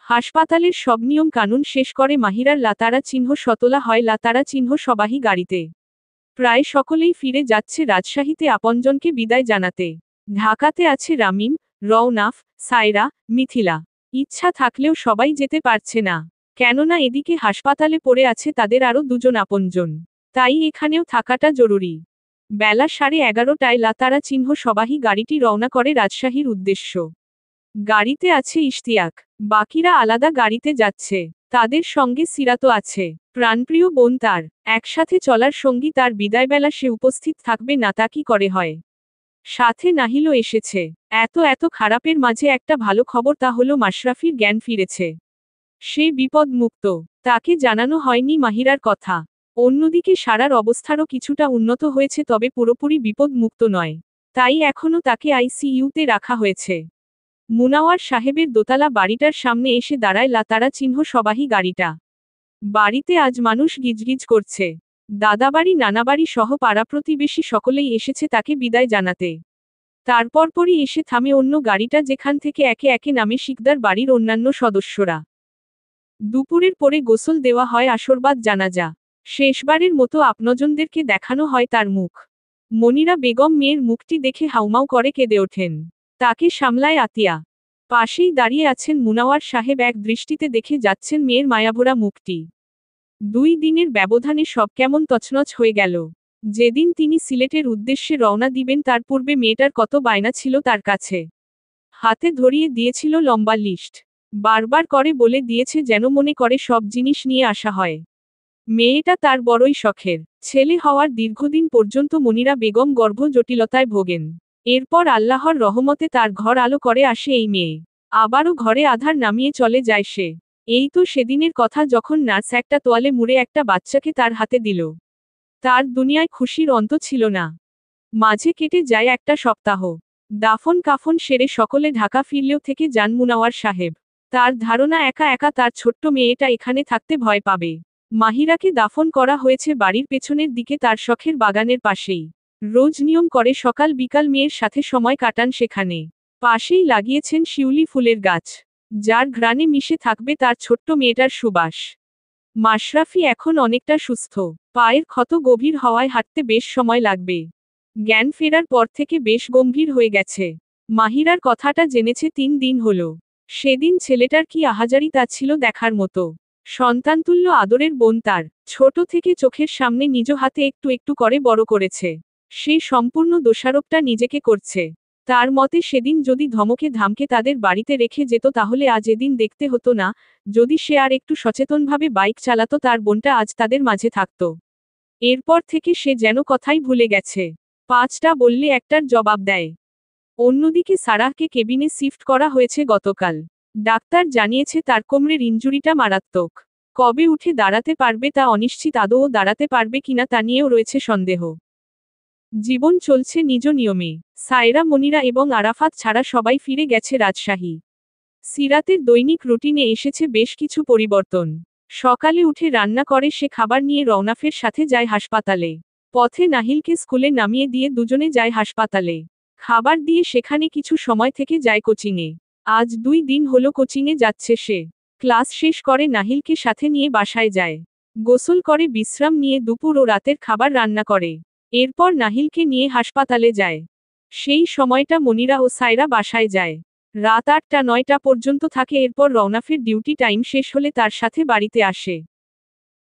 হাসপাতালের সব নিয়ম কানুন শেষ করে মাহিরার লাতারা চিহ্ন শতলা হয় লাতারা চিহ্ন সবাহী গাড়িতে। প্রায় সকলেই ফিরে যাচ্ছে রাজশাহীতে আপনজনকে বিদায় জানাতে। ঢাকাতে আছে রামিম, রওনাফ, সায়রা, মিথিলা। ইচ্ছা থাকলেও সবাই যেতে পারছে না, কেননা এদিকে হাসপাতালে পড়ে আছে তাদের আরও দুজন আপনজন। তাই এখানেও থাকাটা জরুরি। বেলা 11:30টায় লাতারা চিহ্ন সবাহী গাড়িটি রওনা করে রাজশাহীর উদ্দেশ্য। গাড়িতে আছে ইশতিয়াক, বাকিরা আলাদা গাড়িতে যাচ্ছে। তাদের সঙ্গে সিরাতও আছে, প্রাণপ্রিয় বোন তার। একসাথে চলার সঙ্গী তার বিদায়বেলা সে উপস্থিত থাকবে না তা কি করে হয়। সাথে নাহিলও এসেছে। এত খারাপের মাঝে একটা ভালো খবর, তা হলো মাশরাফির জ্ঞান ফিরেছে। সে বিপদ মুক্ত। তাকে জানানো হয়নি মাহিরার কথা। অন্যদিকে সারার অবস্থারও কিছুটা উন্নত হয়েছে, তবে পুরোপুরি বিপদ মুক্ত নয়। তাই এখনও তাকে আইসিইউতে রাখা হয়েছে। মুনাওয়ার সাহেবের দোতলা বাড়িটার সামনে এসে দাঁড়ায় লাতারা চিহ্ন সবাহী গাড়িটা। বাড়িতে আজ মানুষ গিজগিজ করছে। দাদাবাড়ি নানাবাড়ি সহ পাড়া প্রতিবেশী সকলেই এসেছে তাকে বিদায় জানাতে। তারপরই এসে থামে অন্য গাড়িটা, যেখান থেকে একে একে নামে শিকদার বাড়ির অন্যান্য সদস্যরা। দুপুরের পরে গোসল দেওয়া হয়, আসরবাদ জানাজা। শেষবারের মতো আপনজনদেরকে দেখানো হয় তার মুখ। মনিরা বেগম মেয়ের মুখটি দেখে হাউমাউ করে কেঁদে ওঠেন। তাকে সামলায় আতিয়া। পাশেই দাঁড়িয়ে আছেন মুনাওয়ার সাহেব, এক দৃষ্টিতে দেখে যাচ্ছেন মেয়ের মায়াভরা মুখটি। 2 দিনের ব্যবধানে সব কেমন তছনছ হয়ে গেল। যেদিন তিনি সিলেটের উদ্দেশ্যে রওনা দিবেন তার পূর্বে মেয়েটার কত বায়না ছিল তার কাছে। হাতে ধরিয়ে দিয়েছিল লম্বা লিস্ট। বারবার করে বলে দিয়েছে যেন মনে করে সব জিনিস নিয়ে আসা হয়। মেয়েটা তার বড়ই শখের। ছেলে হওয়ার দীর্ঘদিন পর্যন্ত মনিরা বেগম গর্ভ জটিলতায় ভোগেন। এরপর আল্লাহর রহমতে তার ঘর আলো করে আসে এই মেয়ে। আবারও ঘরে আধার নামিয়ে চলে যায় সে। এই তো সেদিনের কথা যখন নার্স একটা তোয়ালে মুড়ে একটা বাচ্চাকে তার হাতে দিল। তার দুনিয়ায় খুশির অন্ত ছিল না। মাঝে কেটে যায় একটা সপ্তাহ। দাফন কাফন সেরে সকলে ঢাকা ফিরলেও থেকে যান মুনাওয়ার সাহেব। তার ধারণা একা একা তার ছোট্ট মেয়েটা এখানে থাকতে ভয় পাবে। মাহিরাকে দাফন করা হয়েছে বাড়ির পেছনের দিকে তার শখের বাগানের পাশেই। রোজ নিয়ম করে সকাল বিকাল মেয়ের সাথে সময় কাটান সেখানে। পাশেই লাগিয়েছেন শিউলি ফুলের গাছ, যার ঘ্রাণে মিশে থাকবে তার ছোট্ট মেয়েটার সুবাস। মাশরাফি এখন অনেকটা সুস্থ। পায়ের ক্ষত গভীর হওয়ায় হাঁটতে বেশ সময় লাগবে। জ্ঞান ফেরার পর থেকে বেশ গম্ভীর হয়ে গেছে। মাহিরার কথাটা জেনেছে 3 দিন হলো। সেদিন ছেলেটার কি আহাজারি তা ছিল দেখার মতো। সন্তানতুল্য আদরের বোন তার। ছোট থেকে চোখের সামনে নিজ হাতে একটু একটু করে বড় করেছে। সেই সম্পূর্ণ দোষারোপটা নিজেকে করছে। তার মতে সেদিন যদি ধমকে ধামকে তাদের বাড়িতে রেখে যেত তাহলে আজ এদিন দেখতে হতো না। যদি সে আর একটু সচেতনভাবে বাইক চালাতো তার বোনটা আজ তাদের মাঝে থাকত। এরপর থেকে সে যেন কথাই ভুলে গেছে। 5টা বললে একটার জবাব দেয়। অন্যদিকে সারাহকে কেবিনে শিফট করা হয়েছে গতকাল। ডাক্তার জানিয়েছে তার কোমরের ইনজুরিটা মারাত্মক। কবে উঠে দাঁড়াতে পারবে তা অনিশ্চিত, আদৌ দাঁড়াতে পারবে কিনা তা নিয়েও রয়েছে সন্দেহ। জীবন চলছে নিজ নিয়মে। সায়রা, মনিরা এবং আরাফাত ছাড়া সবাই ফিরে গেছে রাজশাহী। সিরাতের দৈনিক রুটিনে এসেছে বেশ কিছু পরিবর্তন। সকালে উঠে রান্না করে সে খাবার নিয়ে রওনাফের সাথে যায় হাসপাতালে। পথে নাহিলকে স্কুলে নামিয়ে দিয়ে দুজনে যায় হাসপাতালে। খাবার দিয়ে সেখানে কিছু সময় থেকে যায় কোচিংয়ে। আজ 2 দিন হলো কোচিংয়ে যাচ্ছে সে। ক্লাস শেষ করে নাহিলকে সাথে নিয়ে বাসায় যায়। গোসল করে বিশ্রাম নিয়ে দুপুর ও রাতের খাবার রান্না করে। এরপর নাহিলকে নিয়ে হাসপাতালে যায়। সেই সময়টা মনিরা ও সায়রা বাসায় যায়। রাত 8টা-9টা পর্যন্ত থাকে। এরপর রওনাফের ডিউটি টাইম শেষ হলে তার সাথে বাড়িতে আসে।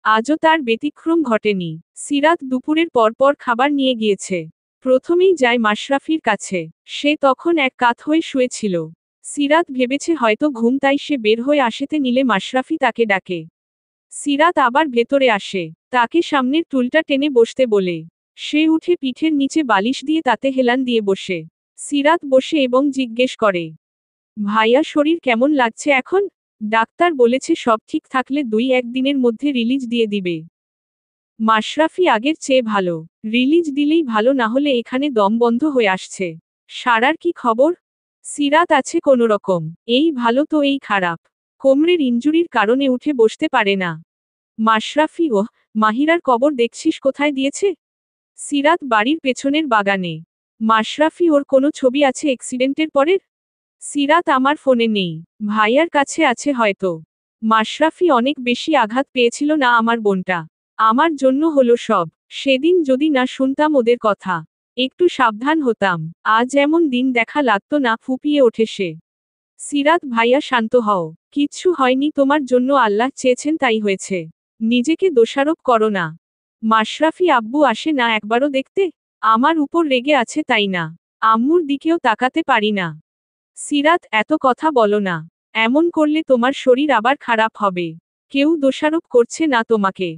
আজও তার ব্যতিক্রম ঘটেনি। সিরাত দুপুরের পর খাবার নিয়ে গিয়েছে। প্রথমেই যায় মাশরাফির কাছে। সে তখন এক কাত হয়ে শুয়েছিল। সিরাত ভেবেছে হয়তো ঘুম, তাই সে বের হয়ে আসতে নিলে মাশরাফি তাকে ডাকে। সিরাত আবার ভেতরে আসে, তাকে সামনের টুলটা টেনে বসতে বলে। সে উঠে পিঠের নিচে বালিশ দিয়ে তাতে হেলান দিয়ে বসে। সিরাত বসে এবং জিজ্ঞেস করে, ভাইয়া শরীর কেমন লাগছে এখন? ডাক্তার বলেছে সব ঠিক থাকলে 2-1 দিনের মধ্যে রিলিজ দিয়ে দিবে। মাশরাফি আগের চেয়ে ভালো। রিলিজ দিলেই ভালো, না হলে এখানে দম বন্ধ হয়ে আসছে। সারার কি খবর? সিরাত আছে কোনোরকম। এই ভালো তো এই খারাপ। কোমরের ইনজুরির কারণে উঠে বসতে পারে না। মাশরাফি, ওহ, মাহিরার কবর দেখছিস কোথায় দিয়েছে? সিরাত, বাড়ির পেছনের বাগানে। মাশরাফি, ওর কোনো ছবি আছে অ্যাক্সিডেন্টের পরের? সিরাত আমার ফোনে নেই। ভাইয়ার কাছে আছে হয়তো। মাশরাফি অনেক বেশি আঘাত পেয়েছিল না আমার বোনটা। আমার জন্য হলো সব। সেদিন যদি না শুনতাম ওদের কথা, একটু সাবধান হতাম, আজ এমন দিন দেখা লাগতো না, ফুপিয়ে ওঠে সে। সিরাত ভাইয়া শান্ত হও। কিচ্ছু হয়নি, তোমার জন্য আল্লাহ চেয়েছেন তাই হয়েছে। নিজেকে দোষারোপ করো না। মাশরাফি আব্বু আসে না একবারও দেখতে? আমার উপর রেগে আছে তাই না? আম্মুর দিকেও তাকাতে পারি না। সিরাত এত কথা বলো না। এমন করলে তোমার শরীর আবার খারাপ হবে। কেউ দোষারোপ করছে না তোমাকে।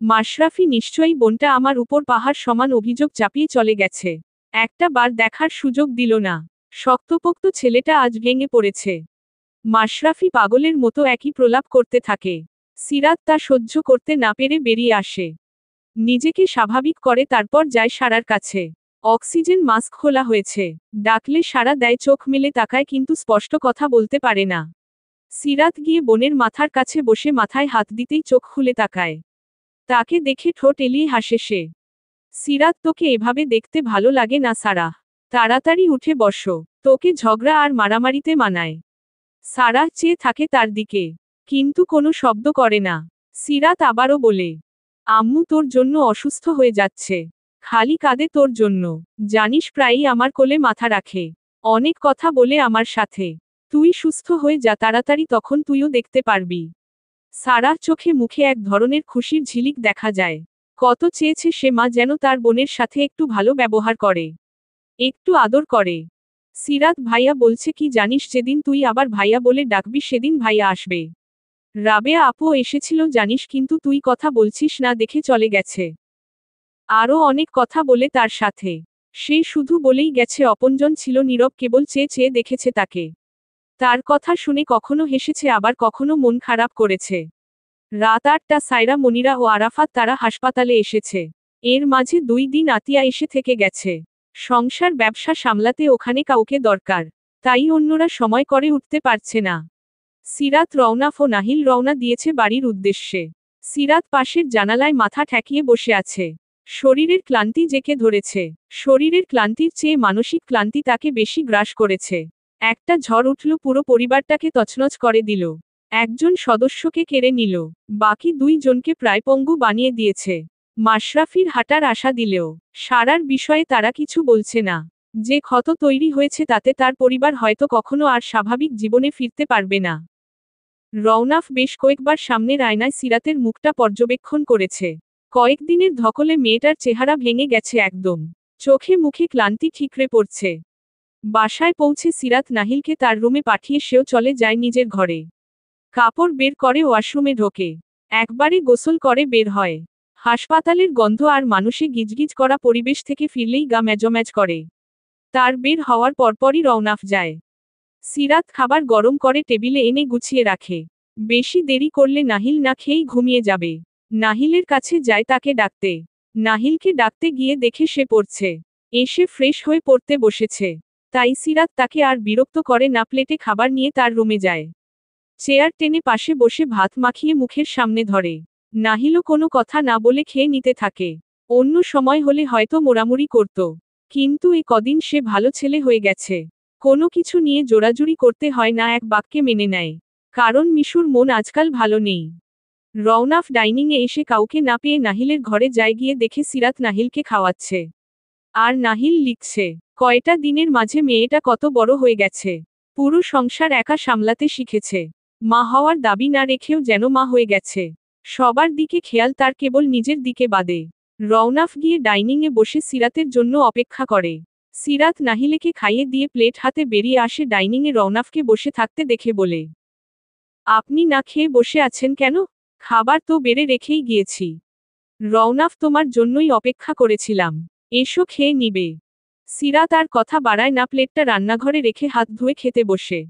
মাশরাফি নিশ্চয়ই বোনটা আমার উপর পাহাড় সমান অভিযোগ চাপিয়ে চলে গেছে। একটা বার দেখার সুযোগ দিল না। শক্তপোক্ত ছেলেটা আজ ভেঙে পড়েছে। মাশরাফি পাগলের মতো একই প্রলাপ করতে থাকে। সিরাত তা সহ্য করতে না পেরে বেরিয়ে আসে। নিজেকে স্বাভাবিক করে তারপর যায় সারার কাছে। অক্সিজেন মাস্ক খোলা হয়েছে। ডাকলে সারা দেয়, চোখ মেলে তাকায় কিন্তু স্পষ্ট কথা বলতে পারে না। সিরাত গিয়ে বোনের মাথার কাছে বসে মাথায় হাত দিতেই চোখ খুলে তাকায়। তাকে দেখে ঠোঁট এলিয়ে হাসে সে। সিরাত, তোকে এভাবে দেখতে ভালো লাগে না সারাহ। তাড়াতাড়ি উঠে বসো। তোকে ঝগড়া আর মারামারিতে মানায়। সারাহ চেয়ে থাকে তার দিকে, কিন্তু কোনো শব্দ করে না। সিরাত আবারও বলে, আম্মু তোর জন্য অসুস্থ হয়ে যাচ্ছে। খালি কাঁদে তোর জন্য। জানিস প্রায়ই আমার কোলে মাথা রাখে। অনেক কথা বলে আমার সাথে। তুই সুস্থ হয়ে যা তাড়াতাড়ি, তখন তুইও দেখতে পারবি। সারাহ চোখে মুখে এক ধরনের খুশির ঝিলিক দেখা যায়। কত চেয়েছে সে মা যেন তার বোনের সাথে একটু ভালো ব্যবহার করে, একটু আদর করে। সিরাত, ভাইয়া বলছে কি জানিস, যেদিন তুই আবার ভাইয়া বলে ডাকবি সেদিন ভাইয়া আসবে। রাবেয়া আপু এসেছিল জানিস, কিন্তু তুই কথা বলছিস না দেখে চলে গেছে। আরও অনেক কথা বলে তার সাথে। সে শুধু বলেই গেছে, অপনজন ছিল নীরব, কেবল চেয়ে চেয়ে দেখেছে তাকে। তার কথা শুনে কখনো হেসেছে আবার কখনো মন খারাপ করেছে। রাত 8টা সায়রা, মনিরা ও আরাফাত তারা হাসপাতালে এসেছে। এর মাঝে 2 দিন আতিয়া এসে থেকে গেছে। সংসার ব্যবসা সামলাতে ওখানে কাউকে দরকার, তাই অন্যরা সময় করে উঠতে পারছে না। সিরাত রওনাফ ও নাহিল রওনা দিয়েছে বাড়ির উদ্দেশ্যে। সিরাত পাশের জানালায় মাথা ঠেকিয়ে বসে আছে। শরীরের ক্লান্তি জেঁকে ধরেছে। শরীরের ক্লান্তির চেয়ে মানসিক ক্লান্তি তাকে বেশি গ্রাস করেছে। একটা ঝড় উঠল, পুরো পরিবারটাকে তছনছ করে দিল। একজন সদস্যকে কেড়ে নিল, বাকি 2 জনকে প্রায় পঙ্গু বানিয়ে দিয়েছে। মাশরাফির হাঁটার আশা দিলেও সারার বিষয়ে তারা কিছু বলছে না। যে ক্ষত তৈরি হয়েছে তাতে তার পরিবার হয়তো কখনো আর স্বাভাবিক জীবনে ফিরতে পারবে না। রওনাফ বেশ কয়েকবার সামনের আয়নায় সিরাতের মুখটা পর্যবেক্ষণ করেছে। কয়েকদিনের ধকলে মেয়েটার চেহারা ভেঙে গেছে একদম। চোখে মুখে ক্লান্তি ঠিকরে পড়ছে। বাসায় পৌঁছে সিরাত নাহিলকে তার রুমে পাঠিয়ে সেও চলে যায় নিজের ঘরে। কাপড় বের করে ওয়াশরুমে ঢোকে। একবারে গোসল করে বের হয়। হাসপাতালের গন্ধ আর মানুষে গিজগিজ করা পরিবেশ থেকে ফিরলেই গা ম্যাজম্যাজ করে। তার বের হওয়ার পরপরই রওনাফ যায়। সিরাত খাবার গরম করে টেবিলে এনে গুছিয়ে রাখে। বেশি দেরি করলে নাহিল না খেয়েই ঘুমিয়ে যাবে। নাহিলের কাছে যায় তাকে ডাকতে। নাহিলকে ডাকতে গিয়ে দেখে সে পড়ছে। এসে ফ্রেশ হয়ে পড়তে বসেছে। তাই সিরাত তাকে আর বিরক্ত করে না, প্লেটে খাবার নিয়ে তার রুমে যায়। চেয়ার টেনে পাশে বসে ভাত মাখিয়ে মুখের সামনে ধরে। নাহিলও কোনো কথা না বলে খেয়ে নিতে থাকে। অন্য সময় হলে হয়তো মোড়ামুড়ি করত, কিন্তু এ কদিন সে ভালো ছেলে হয়ে গেছে। কোনো কিছু নিয়ে জোরাজুরি করতে হয় না, এক বাক্যে মেনে নেয়। কারণ মিশুর মন আজকাল ভালো নেই। রওনাফ ডাইনিংয়ে এসে কাউকে না পেয়ে নাহিলের ঘরে যায়, গিয়ে দেখে সিরাত নাহিলকে খাওয়াচ্ছে। আর নাহিল লিখছে, কয়টা দিনের মাঝে মেয়েটা কত বড় হয়ে গেছে। পুরো সংসার একা সামলাতে শিখেছে। মা হওয়ার দাবি না রেখেও যেন মা হয়ে গেছে। সবার দিকে খেয়াল তার, কেবল নিজের দিকে বাদে। রওনাফ গিয়ে ডাইনিংয়ে বসে সিরাতের জন্য অপেক্ষা করে। সিরাত নাহিলেকে খাইয়ে দিয়ে প্লেট হাতে বেরিয়ে আসে ডাইনিংয়ে, রওনাফকে বসে থাকতে দেখে বলে, আপনি না খেয়ে বসে আছেন কেন? খাবার তো বেড়ে রেখেই গিয়েছি। রওনাফ, তোমার জন্যই অপেক্ষা করেছিলাম। এসো খেয়ে নিবে। সিরাত আর কথা বাড়ায় না, প্লেটটা রান্নাঘরে রেখে হাত ধুয়ে খেতে বসে।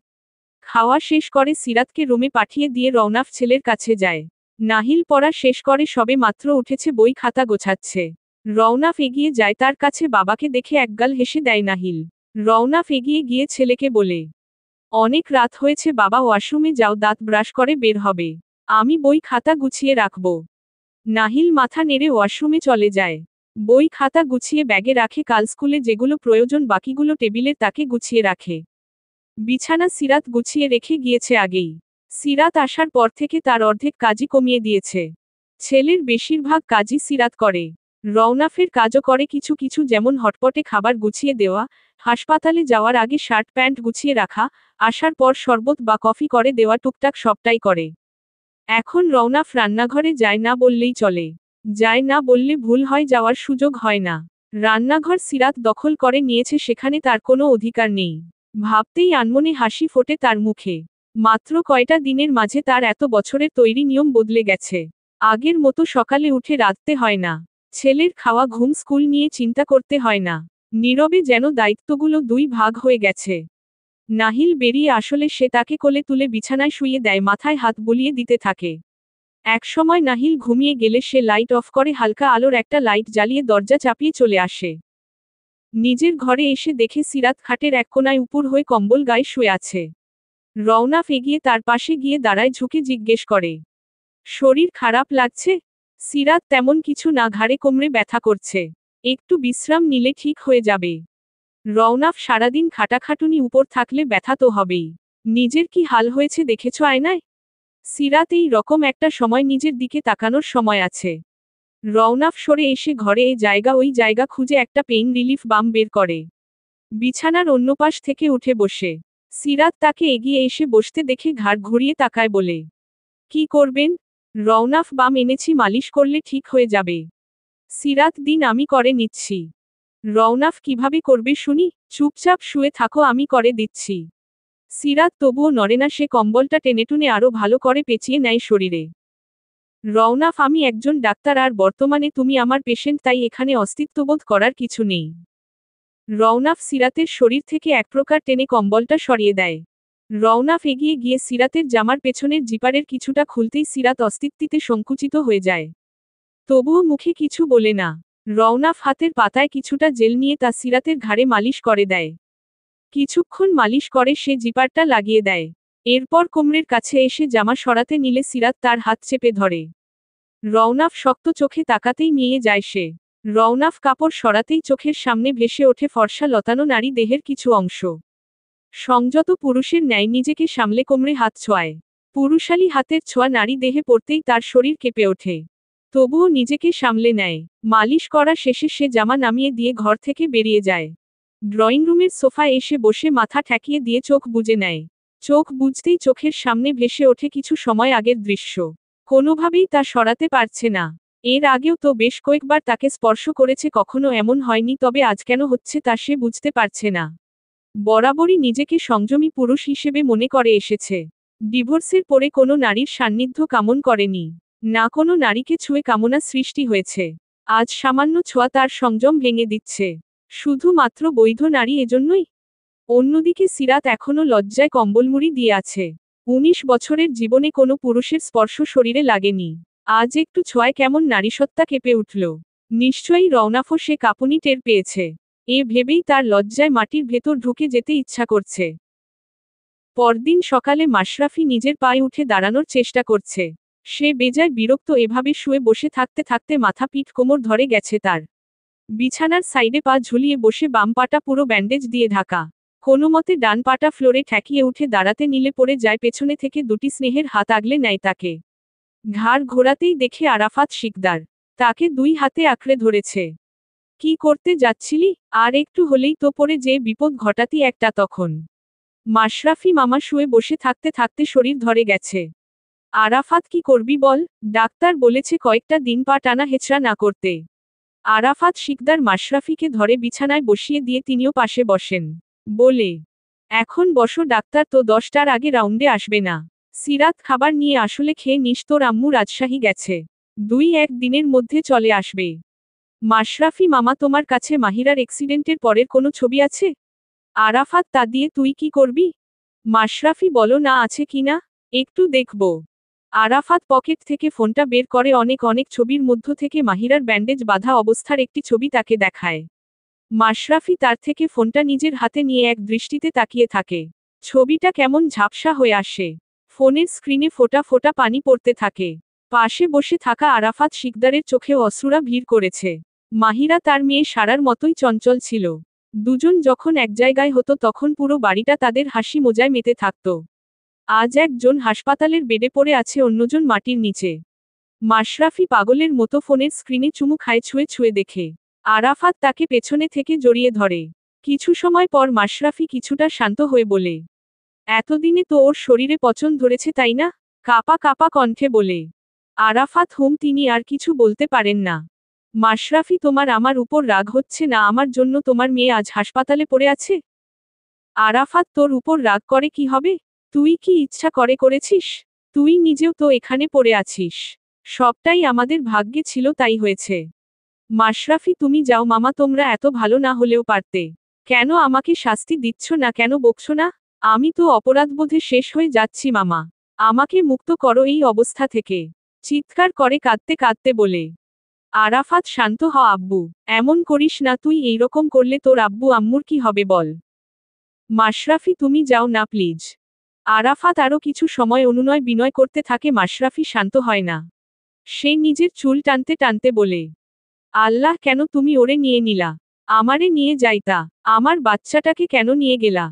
খাওয়া শেষ করে সিরাতকে রুমে পাঠিয়ে দিয়ে রওনাফ ছেলের কাছে যায়। নাহিল পড়া শেষ করে সবে মাত্র উঠেছে, বই খাতা গোছাচ্ছে। রওনাফ এগিয়ে যায় তার কাছে, বাবাকে দেখে একগাল হেসে দেয় নাহিল। রওনাফ এগিয়ে গিয়ে ছেলেকে বলে, অনেক রাত হয়েছে বাবা, ওয়াশরুমে যাও, দাঁত ব্রাশ করে বের হবে। আমি বই খাতা গুছিয়ে রাখব। নাহিল মাথা নেড়ে ওয়াশরুমে চলে যায়। বই খাতা গুছিয়ে ব্যাগে রাখে, কাল স্কুলে যেগুলো প্রয়োজন বাকিগুলো টেবিলের তাকে গুছিয়ে রাখে। বিছানা সিরাত গুছিয়ে রেখে গিয়েছে আগেই। সিরাত আসার পর থেকে তার অর্ধেক কাজই কমিয়ে দিয়েছে। ছেলের বেশিরভাগ কাজই সিরাত করে। রওনাফের কাজও করে কিছু কিছু, যেমন হটপটে খাবার গুছিয়ে দেওয়া, হাসপাতালে যাওয়ার আগে শার্ট প্যান্ট গুছিয়ে রাখা, আসার পর শরবত বা কফি করে দেওয়া, টুকটাক সবটাই করে। এখন রওনাফ রান্নাঘরে যায় না বললেই চলে। যায় না বললে ভুল হয়, যাওয়ার সুযোগ হয় না। রান্নাঘর সিরাত দখল করে নিয়েছে, সেখানে তার কোনো অধিকার নেই। ভাবতেই আনমনে হাসি ফোটে তার মুখে। মাত্র কয়টা দিনের মাঝে তার এত বছরের তৈরি নিয়ম বদলে গেছে। আগের মতো সকালে উঠে রাঁধতে হয় না। ছেলের খাওয়া, ঘুম, স্কুল নিয়ে চিন্তা করতে হয় না। নীরবে যেন দায়িত্বগুলো দুই ভাগ হয়ে গেছে। নাহিল বেরিয়ে আসলে সে তাকে কোলে তুলে বিছানায় শুইয়ে দেয়, মাথায় হাত বুলিয়ে দিতে থাকে। একসময় নাহিল ঘুমিয়ে গেলে সে লাইট অফ করে, হালকা আলোর একটা লাইট জ্বালিয়ে দরজা চাপিয়ে চলে আসে। নিজের ঘরে এসে দেখে সিরাত খাটের এক কোনায় উপুর হয়ে কম্বল গায়ে শুয়ে আছে। রওনাফ এগিয়ে তার পাশে গিয়ে দাঁড়ায়, ঝুঁকে জিজ্ঞেস করে, শরীর খারাপ লাগছে? সিরাত তেমন কিছু না, ঘাড়ে কোমরে ব্যথা করছে। একটু বিশ্রাম নিলে ঠিক হয়ে যাবে। রওনাফ সারাদিন খাটাখাটুনি, উপর থাকলে ব্যথা তো হবেই। নিজের কি হাল হয়েছে দেখেছ আয়নায়? সিরাত এই রকম একটা সময় নিজের দিকে তাকানোর সময় আছে। রওনাফ সরে এসে ঘরে এই জায়গা ওই জায়গা খুঁজে একটা পেইন রিলিফ বাম বের করে। বিছানার অন্য পাশ থেকে উঠে বসে। সিরাত তাকে এগিয়ে এসে বসতে দেখে ঘাড় ঘুরিয়ে তাকায়, বলে, কি করবেন? রওনাফ, বাম এনেছি, মালিশ করলে ঠিক হয়ে যাবে। সিরাত, দিন, আমি করে নিচ্ছি। রওনাফ, কিভাবে করবে শুনি? চুপচাপ শুয়ে থাকো, আমি করে দিচ্ছি। সিরাত তবুও নড়ে না, সে কম্বলটা টেনেটুনে আরো ভালো করে পেঁচিয়ে নেয় শরীরে। রওনাফ, আমি একজন ডাক্তার, আর বর্তমানে তুমি আমার পেশেন্ট, তাই এখানে অস্তিত্ববোধ করার কিছু নেই। রওনাফ সিরাতের শরীর থেকে এক প্রকার টেনে কম্বলটা সরিয়ে দেয়। রওনাফ এগিয়ে গিয়ে সিরাতের জামার পেছনের জিপারের কিছুটা খুলতেই সিরাত অস্তিত্বে সংকুচিত হয়ে যায়। তবুও মুখে কিছু বলে না। রওনাফ হাতের পাতায় কিছুটা জেল নিয়ে তা সিরাতের ঘাড়ে মালিশ করে দেয়। কিছুক্ষণ মালিশ করে সে জিপারটা লাগিয়ে দেয়। এরপর কোমরের কাছে এসে জামা সরাতে নিলে সিরাত তার হাত চেপে ধরে। রওনাফ শক্ত চোখে তাকাতেই নিয়ে যায় সে। রওনাফ কাপড় সরাতেই চোখের সামনে ভেসে ওঠে ফর্সা লতানো নারী দেহের কিছু অংশ। সংযত পুরুষের ন্যায় নিজেকে সামলে কোমরে হাত ছোঁয়ায়। পুরুষালী হাতের ছোঁয়া নারী দেহে পড়তেই তার শরীর কেঁপে ওঠে। তবুও নিজেকে সামলে নেয়। মালিশ করা শেষে সে জামা নামিয়ে দিয়ে ঘর থেকে বেরিয়ে যায়। ড্রয়িং রুমের সোফায় এসে বসে মাথা ঠেকিয়ে দিয়ে চোখ বুজে নেয়। চোখ বুজতেই চোখের সামনে ভেসে ওঠে কিছু সময় আগের দৃশ্য। কোনোভাবেই তা সরাতে পারছে না। এর আগেও তো বেশ কয়েকবার তাকে স্পর্শ করেছে, কখনো এমন হয়নি, তবে আজ কেন হচ্ছে তা সে বুঝতে পারছে না। বরাবরই নিজেকে সংযমী পুরুষ হিসেবে মনে করে এসেছে। ডিভোর্সের পরে কোনো নারীর সান্নিধ্য কামন করেনি। না কোনো নারীকে ছুঁয়ে কামনা সৃষ্টি হয়েছে। আজ সামান্য ছোঁয়া তার সংযম ভেঙে দিচ্ছে। শুধুমাত্র বৈধ নারী এজন্যই। অন্যদিকে সিরাত এখনো লজ্জায় কম্বলমুড়ি দিয়ে আছে। 19 বছরের জীবনে কোনো পুরুষের স্পর্শ শরীরে লাগেনি। আজ একটু ছোঁয়ায় কেমন নারীসত্তা কেঁপে উঠল। নিশ্চয়ই রওনাফও সে কাঁপুনি টের পেয়েছে। এ ভেবেই তার লজ্জায় মাটির ভেতর ঢুকে যেতে ইচ্ছা করছে। পরদিন সকালে মাশরাফি নিজের পায়ে উঠে দাঁড়ানোর চেষ্টা করছে। সে বেজায় বিরক্ত, এভাবে শুয়ে বসে থাকতে থাকতে মাথা, পিঠ, কোমর ধরে গেছে তার। বিছানার সাইডে পা ঝুলিয়ে বসে বাম পাটা পুরো ব্যান্ডেজ দিয়ে ঢাকা। কোনোমতে ডান পাটা ফ্লোরে ঠেকিয়ে উঠে দাঁড়াতে নিলে পড়ে যায়, পেছনে থেকে দুটি স্নেহের হাত আগলে নেয় তাকে। ঘাড় ঘোরাতেই দেখে আরাফাত শিকদার। তাকে দুই হাতে আঁকড়ে ধরেছে। কি করতে যাচ্ছিলি? আর একটু হলেই তো পড়ে যে বিপদ ঘটাতি একটা তখন। মাশরাফি মামা শুয়ে বসে থাকতে থাকতে শরীর ধরে গেছে। আরাফাত, কি করবি বল? ডাক্তার বলেছে কয়েকটা দিন পা টানা হেঁচড়া না করতে। আরাফাত শিকদার মাশরাফিকে ধরে বিছানায় বসিয়ে দিয়ে তিনিও পাশে বসেন। বলে, এখন বসো, ডাক্তার তো 10টার আগে রাউন্ডে আসবে না। সিরাত, খাবার নিয়ে আসলে খেয়ে নিস, তোর আম্মু রাজশাহী গেছে। 2-1 দিনের মধ্যে চলে আসবে। মাশরাফি মামা, তোমার কাছে মাহিরার অ্যাক্সিডেন্টের পরের কোনো ছবি আছে? আরাফাত, তা দিয়ে তুই কি করবি? মাশরাফি, বলো না আছে কিনা, একটু দেখব। আরাফাত পকেট থেকে ফোনটা বের করে অনেক অনেক ছবির মধ্য থেকে মাহিরার ব্যান্ডেজ বাঁধা অবস্থার একটি ছবি তাকে দেখায়। মাশরাফি তার থেকে ফোনটা নিজের হাতে নিয়ে এক দৃষ্টিতে তাকিয়ে থাকে। ছবিটা কেমন ঝাপসা হয়ে আসে। ফোনের স্ক্রিনে ফোঁটা ফোঁটা পানি পড়তে থাকে। পাশে বসে থাকা আরাফাত শিকদারের চোখেও অশ্রুরা ভিড় করেছে। মাহিরা তার মেয়ে সারার মতোই চঞ্চল ছিল। দুজন যখন এক জায়গায় হতো তখন পুরো বাড়িটা তাদের হাসি মজায় মেতে থাকত। আজ একজন হাসপাতালের বেডে পড়ে আছে, অন্যজন মাটির নিচে। মাশরাফি পাগলের মতো ফোনের স্ক্রিনে চুমু খায় ছুঁয়ে ছুঁয়ে দেখে। আরাফাত তাকে পেছনে থেকে জড়িয়ে ধরে। কিছু সময় পর মাশরাফি কিছুটা শান্ত হয়ে বলে, এতদিনে তো ওর শরীরে পচন ধরেছে তাই না? কাপা কাপা কণ্ঠে বলে। আরাফাত তিনি আর কিছু বলতে পারেন না। মাশরাফি, তোমার আমার উপর রাগ হচ্ছে না আমার জন্য তোমার মেয়ে আজ হাসপাতালে পড়ে আছে? আরাফাত, তোর উপর রাগ করে কি হবে? তুই কি ইচ্ছা করে করেছিস? তুই নিজেও তো এখানে পড়ে আছিস। সবটাই আমাদের ভাগ্যে ছিল, তাই হয়েছে। মাশরাফি, তুমি যাও মামা, তোমরা এত ভালো না হলেও পারতে। কেন আমাকে শাস্তি দিচ্ছ না, কেন বকছো না? আমি তো অপরাধবোধে শেষ হয়ে যাচ্ছি মামা। আমাকে মুক্ত করো এই অবস্থা থেকে। চিৎকার করে কাঁদতে কাঁদতে বলে। আরাফাত, শান্ত হ আব্বু, এমন করিস না, তুই এইরকম করলে তোর আব্বু আম্মুর কি হবে বল। মাশরাফি, তুমি যাও না প্লিজ। আরাফাত আরও কিছু সময় অনুনয় বিনয় করতে থাকে, মাশরাফি শান্ত হয় না। সে নিজের চুল টানতে টানতে বলে, আল্লাহ, কেন তুমি ওরে নিয়ে নিলা? আমারে নিয়ে যাইতা। আমার বাচ্চাটাকে কেন নিয়ে গেলা?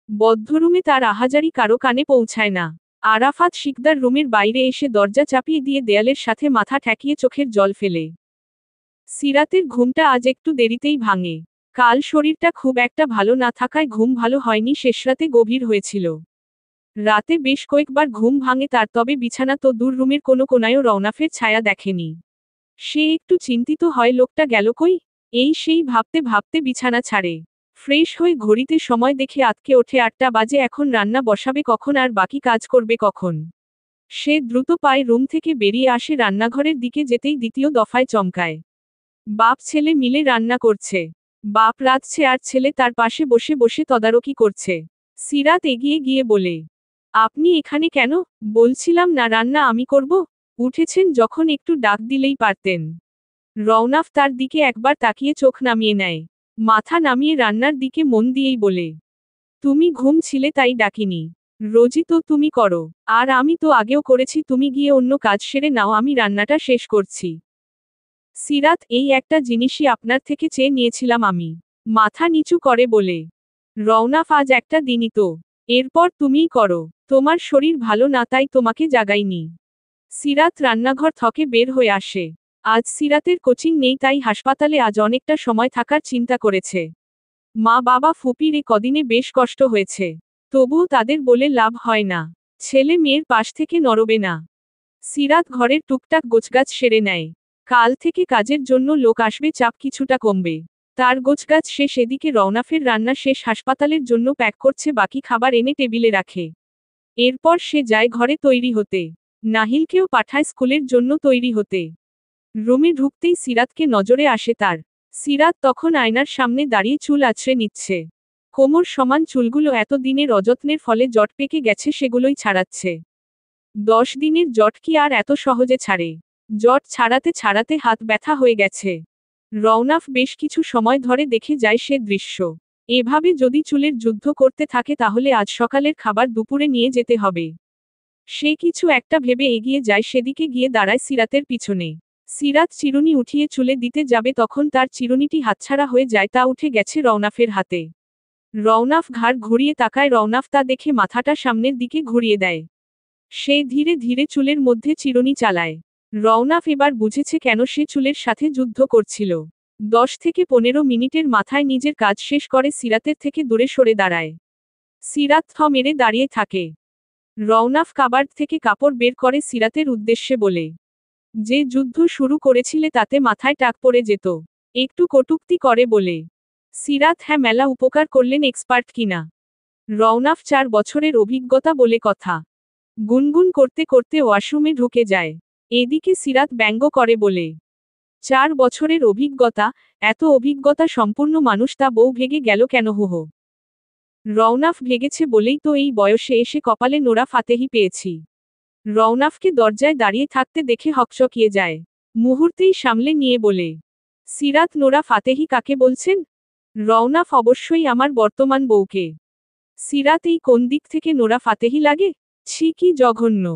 বদ্ধরুমে তার আহাজারি কারো কানে পৌঁছায় না। আরাফাত শিকদার রুমের বাইরে এসে দরজা চাপিয়ে দিয়ে দেয়ালের সাথে মাথা ঠেকিয়ে চোখের জল ফেলে। সিরাতের ঘুমটা আজ একটু দেরিতেই ভাঙে। কাল শরীরটা খুব একটা ভালো না থাকায় ঘুম ভালো হয়নি, শেষরাতে গভীর হয়েছিল। রাতে বেশ কয়েকবার ঘুম ভাঙে তার, তবে বিছানা তো দূর, রুমের কোনো কোনায়ও রওনাফের ছায়া দেখেনি। সে একটু চিন্তিত হয়, লোকটা গেল কই? সেই ভাবতে ভাবতে বিছানা ছাড়ে। ফ্রেশ হয়ে ঘড়িতে সময় দেখে আঁতকে ওঠে, 8টা বাজে। এখন রান্না বসাবে কখন আর বাকি কাজ করবে কখন? সে দ্রুত পায়ে রুম থেকে বেরিয়ে আসে, রান্নাঘরের দিকে যেতেই দ্বিতীয় দফায় চমকায়। বাপ ছেলে মিলে রান্না করছে। বাপ রাঁধছে আর ছেলে তার পাশে বসে বসে তদারকি করছে। সিরাত এগিয়ে গিয়ে বলে, আপনি এখানে কেন? বলছিলাম না রান্না আমি করব? উঠেছেন যখন একটু ডাক দিলেই পারতেন। রওনাফ তার দিকে একবার তাকিয়ে চোখ নামিয়ে নেয়। মাথা নামিয়ে রান্নার দিকে মন দিয়েই বলে, তুমি ঘুমছিলে তাই ডাকিনি। রোজই তো তুমি করো। আর আমি তো আগেও করেছি, তুমি গিয়ে অন্য কাজ সেরে নাও, আমি রান্নাটা শেষ করছি। সিরাত, এই একটা জিনিসই আপনার থেকে চেয়ে নিয়েছিলাম আমি। মাথা নিচু করে বলে। রওনাফ, আজ একটা দিনই তো। এরপর তুমিই করো। তোমার শরীর ভালো না তাই তোমাকে জাগাইনি। সিরাত রান্নাঘর থেকে বের হয়ে আসে। আজ সিরাতের কোচিং নেই, তাই হাসপাতালে আজ অনেকটা সময় থাকার চিন্তা করেছে। মা বাবা ফুপির কদিনে বেশ কষ্ট হয়েছে। তবুও তাদের বলে লাভ হয় না। ছেলে মেয়ের পাশ থেকে নড়বে না। সিরাত ঘরের টুকটাক গোছগাছ সেরে নেয়। কাল থেকে কাজের জন্য লোক আসবে, চাপ কিছুটা কমবে। তার গোছগাছ শেষ, এদিকে রওনাফের রান্না শেষ, হাসপাতালের জন্য প্যাক করছে, বাকি খাবার এনে টেবিলে রাখে। এরপর সে যায় ঘরে তৈরি হতে। নাহিলকেও পাঠায় স্কুলের জন্য তৈরি হতে। রুমে ঢুকতেই সিরাতকে নজরে আসে তার। সিরাত তখন আয়নার সামনে দাঁড়িয়ে চুল আছড়ে নিচ্ছে। কোমর সমান চুলগুলো এত দিনের অযত্নের ফলে জট পেকে গেছে, সেগুলোই ছাড়াচ্ছে। 10 দিনের জট কি আর এত সহজে ছাড়ে? জট ছাড়াতে ছাড়াতে হাত ব্যথা হয়ে গেছে। রওনাফ বেশ কিছু সময় ধরে দেখে যায় সে দৃশ্য। এভাবে যদি চুলের যুদ্ধ করতে থাকে তাহলে আজ সকালের খাবার দুপুরে নিয়ে যেতে হবে। সে কিছু একটা ভেবে এগিয়ে যায়, সেদিকে গিয়ে দাঁড়ায় সিরাতের পিছনে। সিরাত চিরুনি উঠিয়ে চুলে দিতে যাবে, তখন তার চিরুনিটি হাতছাড়া হয়ে যায়, তা উঠে গেছে রওনাফের হাতে। রওনাফ ঘাড় ঘুরিয়ে তাকায়, রওনাফ তা দেখে মাথাটা সামনের দিকে ঘুরিয়ে দেয়। সে ধীরে ধীরে চুলের মধ্যে চিরুনি চালায়। রওনাফ এবার বুঝেছে কেন সে চুলের সাথে যুদ্ধ করছিল। 10 থেকে 15 মিনিটের মাথায় নিজের কাজ শেষ করে সিরাতের থেকে দূরে সরে দাঁড়ায়। সিরাত থ মেরে দাঁড়িয়ে থাকে। রওনাফ কাবার্ড থেকে কাপড় বের করে সিরাতের উদ্দেশ্যে বলে, যে যুদ্ধ শুরু করেছিলে তাতে মাথায় টাক পড়ে যেত। একটু কটূক্তি করে বলে। সিরাত, হ্যাঁ, মেলা উপকার করলেন, এক্সপার্ট কিনা। রওনাফ 4 বছরের অভিজ্ঞতা বলে কথা। গুনগুন করতে করতে ওয়াশরুমে ঢুকে যায়। এদিকে সিরাত ব্যঙ্গ করে বলে, 4 বছরের অভিজ্ঞতা? এত অভিজ্ঞতা সম্পূর্ণ মানুষ তা বউ ভেগে গেল কেন? হুহো। রওনাফ ভেগেছে বলেই তো এই বয়সে এসে কপালে নোরা ফাতেহি পেয়েছি। রওনাফকে দরজায় দাঁড়িয়ে থাকতে দেখে হকচকিয়ে যায়। মুহূর্তেই সামলে নিয়ে বলে, সিরাত, নোরা ফাতেহি কাকে বলছেন? রওনাফ, অবশ্যই আমার বর্তমান বউকে। সিরাত, এই কোন দিক থেকে নোরা ফাতেহি লাগে? ছি, কি জঘন্য।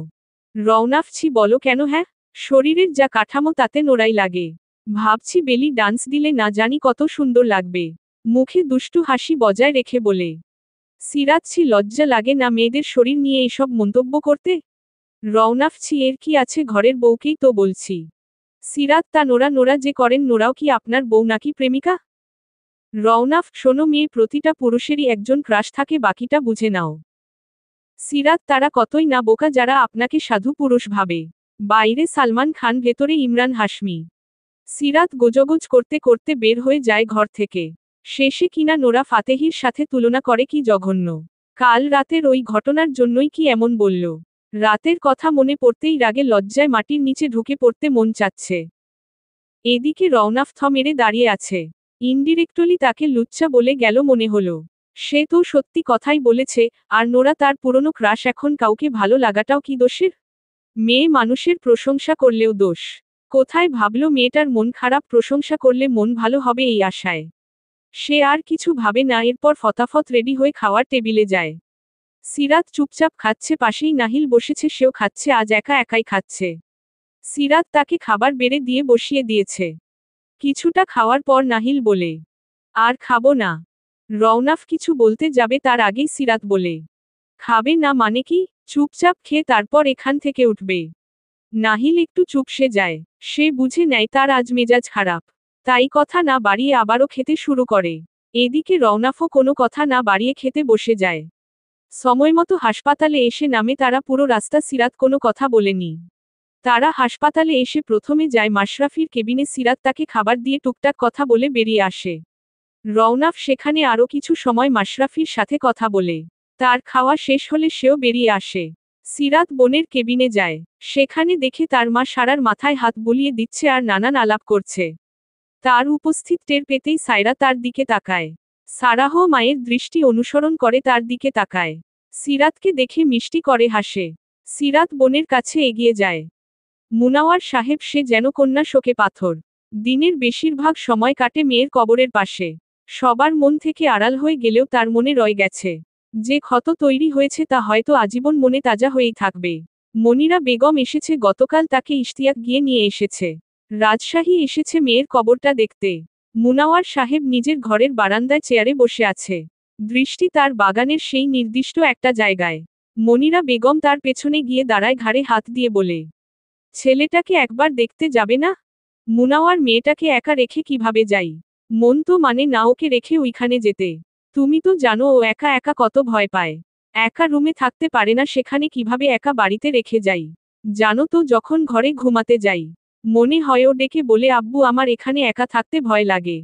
রওনাফ, ছি বলো কেন? হ্যাঁ, শরীরের যা কাঠামো তাতে নোরাই লাগে। ভাবছি বেলি ডান্স দিলে না জানি কত সুন্দর লাগবে। মুখে দুষ্টু হাসি বজায় রেখে বলে, সিরাত ছি, লজ্জা লাগে না মেয়েদের শরীর নিয়ে এসব মন্তব্য করতে? রওনাফ ছি, এর কি আছে, ঘরের বউকেই তো বলছি। সিরাত, তা নোরা যে করেন, নোরাও কি আপনার বউ নাকি প্রেমিকা? রওনাফ, শোনো মেয়ে, প্রতিটা পুরুষেরই একজন ক্রাশ থাকে, বাকিটা বুঝে নাও। সিরাত, তারা কতই না বোকা যারা আপনাকে সাধু পুরুষ ভাবে। বাইরে সালমান খান, ভেতরে ইমরান হাশমি। সিরাত গোজগোজ করতে করতে বের হয়ে যায় ঘর থেকে। শেষে কিনা নোরা ফাতেহির সাথে তুলনা করে, কি জঘন্য! কাল রাতের ওই ঘটনার জন্যই কি এমন বলল? রাতের কথা মনে পড়তেই রাগে লজ্জায় মাটির নিচে ঢুকে পড়তে মন চাচ্ছে। এদিকে রওনাফ থ মেরে দাঁড়িয়ে আছে। ইনডিরেক্টলি তাকে লুচ্চা বলে গেল মনে হলো। সে তো সত্যি কথাই বলেছে। আর নোরা তার পুরনো ক্রাশ, এখন কাউকে ভালো লাগাটাও কি দোষের? মেয়ে মানুষের প্রশংসা করলেও দোষ। কোথায় ভাবল মেয়েটার মন খারাপ, প্রশংসা করলে মন ভালো হবে এই আশায়। সে আর কিছু ভাবে না, এরপর ফতাফত রেডি হয়ে খাওয়ার টেবিলে যায়। সিরাত চুপচাপ খাচ্ছে, পাশেই নাহিল বসেছে, সেও খাচ্ছে, আজ একা একাই খাচ্ছে। সিরাত তাকে খাবার বেড়ে দিয়ে বসিয়ে দিয়েছে। কিছুটা খাওয়ার পর নাহিল বলে, আর খাবো না। রওনাফ কিছু বলতে যাবে তার আগেই সিরাত বলে, খাবে না মানে কি? চুপচাপ খেয়ে তারপর এখান থেকে উঠবে। নাহিল একটু চুপসে যায়। সে বুঝে নেয় তার আজ মেজাজ খারাপ। তাই কথা না বাড়িয়ে আবারও খেতে শুরু করে। এদিকে রওনাফও কোনো কথা না বাড়িয়ে খেতে বসে যায়। সময়মতো হাসপাতালে এসে নামে তারা, পুরো রাস্তা সিরাত কোনো কথা বলেনি। তারা হাসপাতালে এসে প্রথমে যায় মাশরাফির কেবিনে, সিরাত তাকে খাবার দিয়ে টুকটাক কথা বলে বেরিয়ে আসে। রওনাফ সেখানে আরও কিছু সময় মাশরাফির সাথে কথা বলে। তার খাওয়া শেষ হলে সেও বেরিয়ে আসে। সিরাত বোনের কেবিনে যায়। সেখানে দেখে তার মা সারার মাথায় হাত বুলিয়ে দিচ্ছে আর নানান আলাপ করছে। তার উপস্থিত টের পেতেই সায়রা তার দিকে তাকায়। সারাহ মায়ের দৃষ্টি অনুসরণ করে তার দিকে তাকায়। সিরাতকে দেখে মিষ্টি করে হাসে। সিরাত বোনের কাছে এগিয়ে যায়। মুনাওয়ার সাহেব, সে যেন কন্যা শোকে পাথর। দিনের বেশিরভাগ সময় কাটে মেয়ের কবরের পাশে। সবার মন থেকে আড়াল হয়ে গেলেও তার মনে রয়ে গেছে। যে ক্ষত তৈরি হয়েছে তা হয়তো আজীবন মনে তাজা হয়েই থাকবে। মনিরা বেগম এসেছে গতকাল, তাকে ইশতিয়াক গিয়ে নিয়ে এসেছে। রাজশাহী এসেছে মেয়ের কবরটা দেখতে। মুনাওয়ার সাহেব নিজের ঘরের বারান্দায় চেয়ারে বসে আছে। দৃষ্টি তার বাগানের সেই নির্দিষ্ট একটা জায়গায়। মনিরা বেগম তার পেছনে গিয়ে দাঁড়ায়, ঘাড়ে হাত দিয়ে বলে, ছেলেটাকে একবার দেখতে যাবে না? মুনাওয়ার, মেয়েটাকে একা রেখে কিভাবে যাই? মন তো মানে না ওকে রেখে ওইখানে যেতে। তুমি তো জানো ও একা একা কত ভয় পায়। একা রুমে থাকতে পারে না, সেখানে কিভাবে একা বাড়িতে রেখে যাই? জানো তো, যখন ঘরে ঘুমাতে যাই মনে হয় ও ডেকে বলে, আব্বু আমার এখানে একা থাকতে ভয় লাগে।